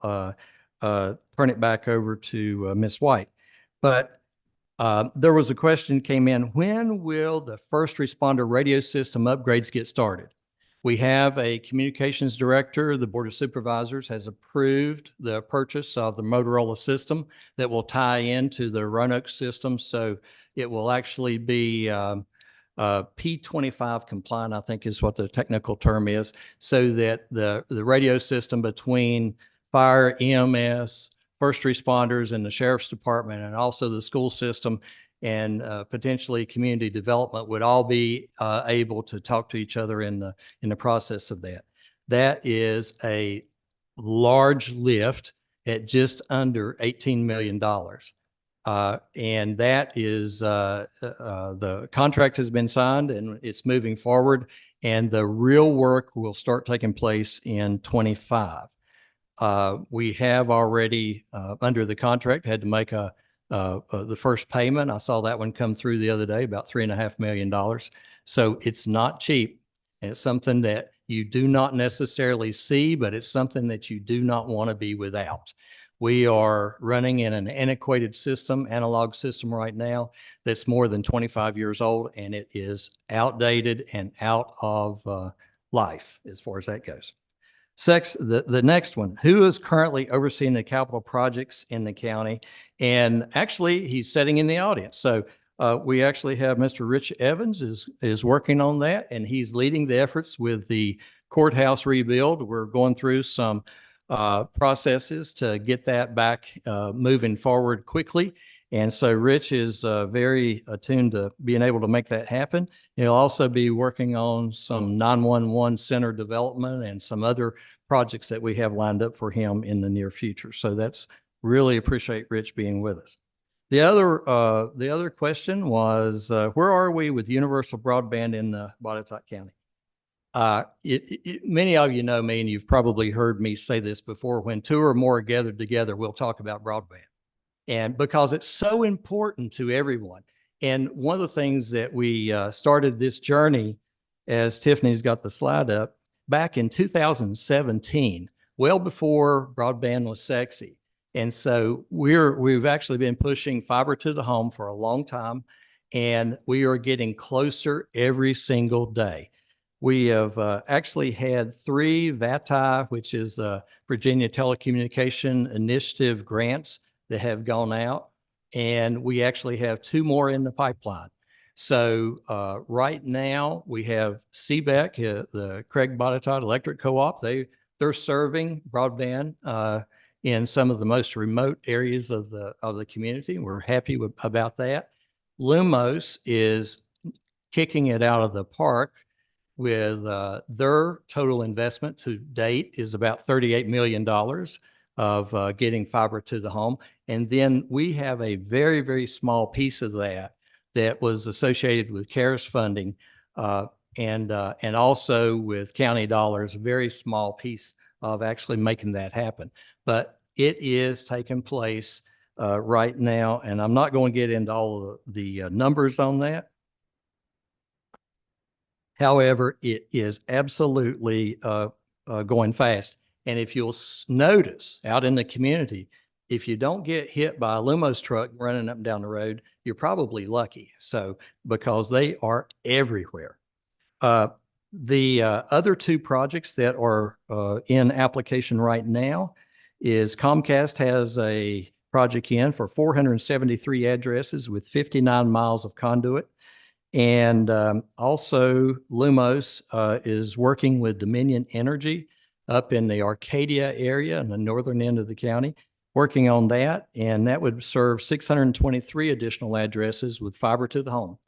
S1: turn it back over to Ms. White. But there was a question came in, when will the first responder radio system upgrades get started? We have a communications director. The Board of Supervisors has approved the purchase of the Motorola system that will tie into the Roanoke system. So it will actually be P25 compliant, I think is what the technical term is, so that the radio system between fire, EMS, first responders, and the sheriff's department, and also the school system and potentially community development would all be able to talk to each other in the process of that. That is a large lift at just under $18 million. And that is the contract has been signed and it's moving forward, and the real work will start taking place in 25. We have already under the contract had to make the first payment. I saw that one come through the other day, about $3.5 million. So it's not cheap. And it's something that you do not necessarily see, but it's something that you do not want to be without. We are running in an antiquated system, analog system right now that's more than 25 years old, and it is outdated and out of life as far as that goes. The next one, who is currently overseeing the capital projects in the county? And actually, he's sitting in the audience. So we actually have Mr. Rich Evans is working on that, and he's leading the efforts with the courthouse rebuild. We're going through some processes to get that back moving forward quickly. And so Rich is very attuned to being able to make that happen. He'll also be working on some 911 center development and some other projects that we have lined up for him in the near future. So that's really appreciate Rich being with us. The other question was, where are we with universal broadband in the Botetourt County? Many of you know me, and you've probably heard me say this before. When two or more are gathered together, we'll talk about broadband, and because it's so important to everyone. And one of the things that we started this journey, as Tiffany's got the slide up, back in 2017, well before broadband was sexy. And so we've actually been pushing fiber to the home for a long time, and we are getting closer every single day. We have actually had 3 VATI, which is Virginia Telecommunication Initiative grants that have gone out, and we actually have 2 more in the pipeline. So right now we have CBEC, the Craig Botetourt Electric Co-op. They're serving broadband in some of the most remote areas of the community. We're happy about that. Lumos is kicking it out of the park with their total investment to date is about $38 million of getting fiber to the home. And then we have a very, very small piece of that was associated with CARES funding and also with county dollars, a very small piece of actually making that happen. But it is taking place right now, and I'm not going to get into all of the numbers on that. However, it is absolutely going fast. And if you'll notice out in the community, if you don't get hit by a Lumos truck running up and down the road, you're probably lucky. So, because they are everywhere. The other 2 projects that are in application right now is Comcast has a project in for 473 addresses with 59 miles of conduit. And also Lumos is working with Dominion Energy up in the Arcadia area in the northern end of the county, working on that. And that would serve 623 additional addresses with fiber to the home.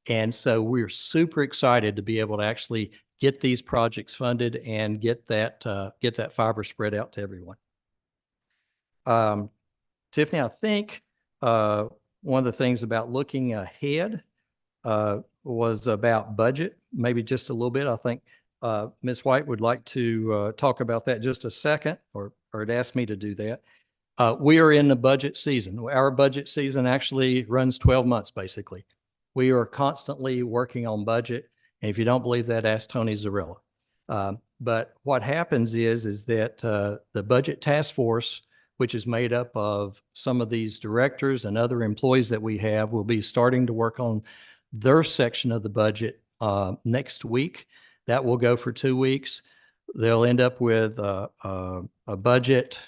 S1: And so we're super excited to be able to actually get these projects funded and get that fiber spread out to everyone. Tiffany, I think one of the things about looking ahead was about budget, maybe just a little bit. I think Ms. White would like to talk about that just a second, or had asked me to do that. We are in the budget season. Our budget season actually runs 12 months, basically. We are constantly working on budget. And if you don't believe that, ask Tony Zarella. But what happens is that the budget task force, which is made up of some of these directors and other employees that we have, will be starting to work on their section of the budget next week. That will go for 2 weeks. They'll end up with a budget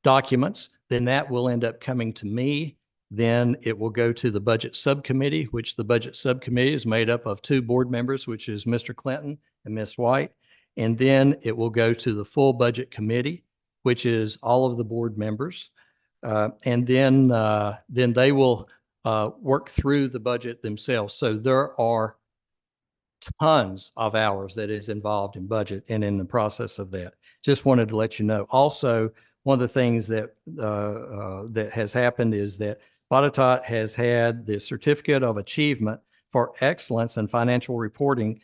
S1: documents. Then that will end up coming to me. Then it will go to the budget subcommittee, which the budget subcommittee is made up of 2 board members, which is Mr. Clinton and Ms. White. And then it will go to the full budget committee, which is all of the board members. And then they will work through the budget themselves. So there are tons of hours that is involved in budget and in the process of that. Just wanted to let you know. Also, one of the things that that has happened is that Botetourt has had the Certificate of Achievement for Excellence in Financial Reporting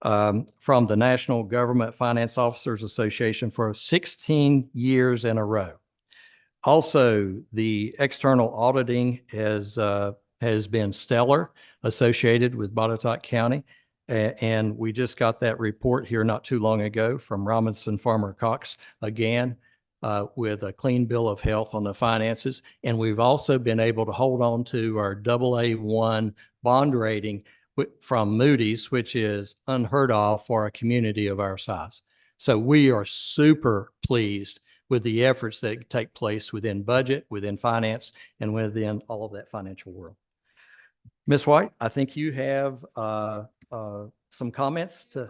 S1: from the National Government Finance Officers Association for 16 years in a row. Also, the external auditing has been stellar, associated with Botetourt County. And we just got that report here not too long ago from Robinson Farmer Cox again, with a clean bill of health on the finances. And we've also been able to hold on to our AA1 bond rating from Moody's, which is unheard of for a community of our size. So we are super pleased with the efforts that take place within budget, within finance, and within all of that financial world. Ms. White, I think you have some comments to.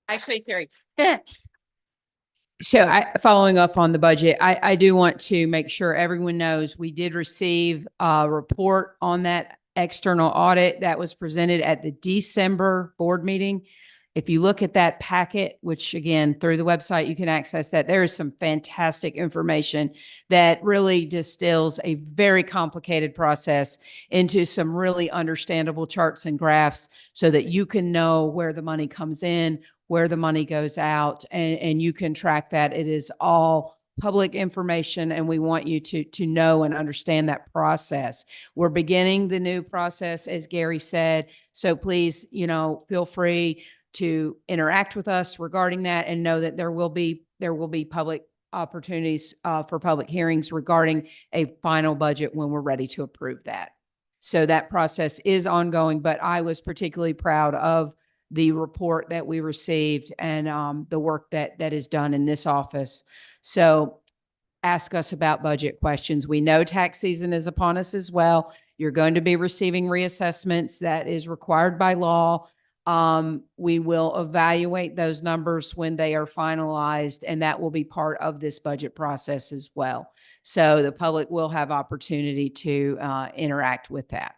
S2: Actually, Terry. So following up on the budget, I do want to make sure everyone knows we did receive a report on that external audit that was presented at the December board meeting. If you look at that packet, which again, through the website, you can access that, there is some fantastic information that really distills a very complicated process into some really understandable charts and graphs so that you can know where the money comes in, where the money goes out, and you can track that. It is all public information, and we want you to know and understand that process. We're beginning the new process, as Gary said, so please, feel free to interact with us regarding that, and know that there will be public opportunities for public hearings regarding a final budget when we're ready to approve that. So that process is ongoing, but I was particularly proud of the report that we received and the work that is done in this office. So ask us about budget questions. We know tax season is upon us as well. You're going to be receiving reassessments. That is required by law. We will evaluate those numbers when they are finalized, and that will be part of this budget process as well. So the public will have opportunity to interact with that.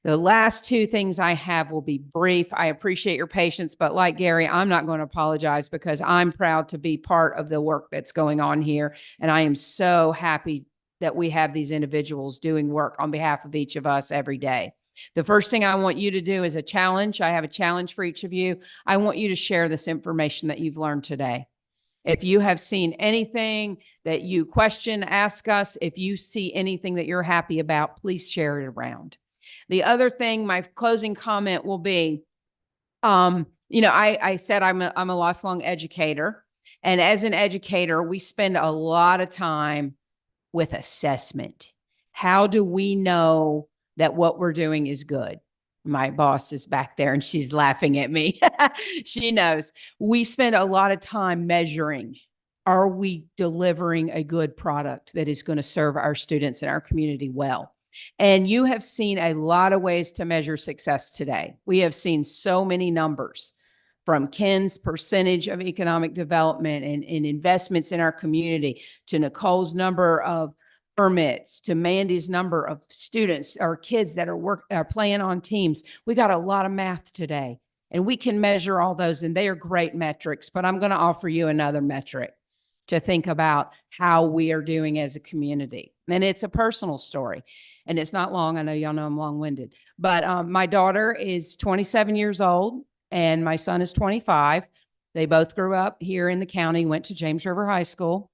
S2: The last two things I have will be brief. I appreciate your patience, but like Gary, I'm not going to apologize because I'm proud to be part of the work that's going on here. And I am so happy that we have these individuals doing work on behalf of each of us every day. The first thing I want you to do is a challenge. I have a challenge for each of you. I want you to share this information that you've learned today. If you have seen anything that you question, ask us. If you see anything that you're happy about, please share it around. The other thing, my closing comment will be, I said I'm a lifelong educator. And as an educator, we spend a lot of time with assessment. How do we know that what we're doing is good? My boss is back there and she's laughing at me. She knows. We spend a lot of time measuring. Are we delivering a good product that is going to serve our students and our community well? And you have seen a lot of ways to measure success today. We have seen so many numbers, from Ken's percentage of economic development and investments in our community, to Nicole's number of permits, to Mandy's number of students or kids that are playing on teams. We got a lot of math today, and we can measure all those, and they are great metrics. But I'm going to offer you another metric to think about how we are doing as a community. And it's a personal story. And it's not long. I know y'all know I'm long-winded. But my daughter is 27 years old, and my son is 25. They both grew up here in the county, went to James River High School.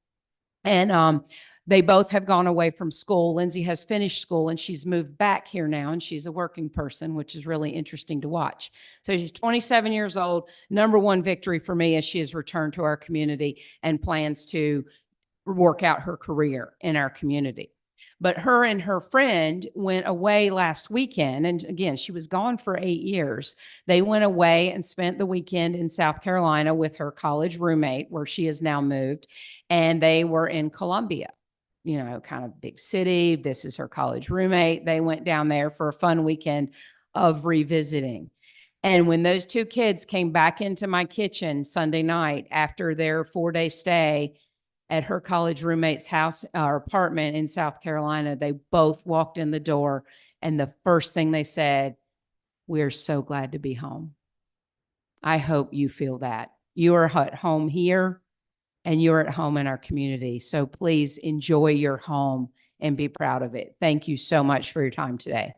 S2: And they both have gone away from school. Lindsay has finished school, and she's moved back here now, and she's a working person, which is really interesting to watch. So she's 27 years old. Number one victory for me is she has returned to our community and plans to work out her career in our community. But her and her friend went away last weekend. And again, she was gone for 8 years. They went away and spent the weekend in South Carolina with her college roommate, where she has now moved. And they were in Columbia, kind of big city. This is her college roommate. They went down there for a fun weekend of revisiting. And when those two kids came back into my kitchen Sunday night after their 4-day stay at her college roommate's house or apartment in South Carolina, they both walked in the door, and the first thing they said, "We're so glad to be home." I hope you feel that. You are at home here, and you're at home in our community. So please enjoy your home and be proud of it. Thank you so much for your time today.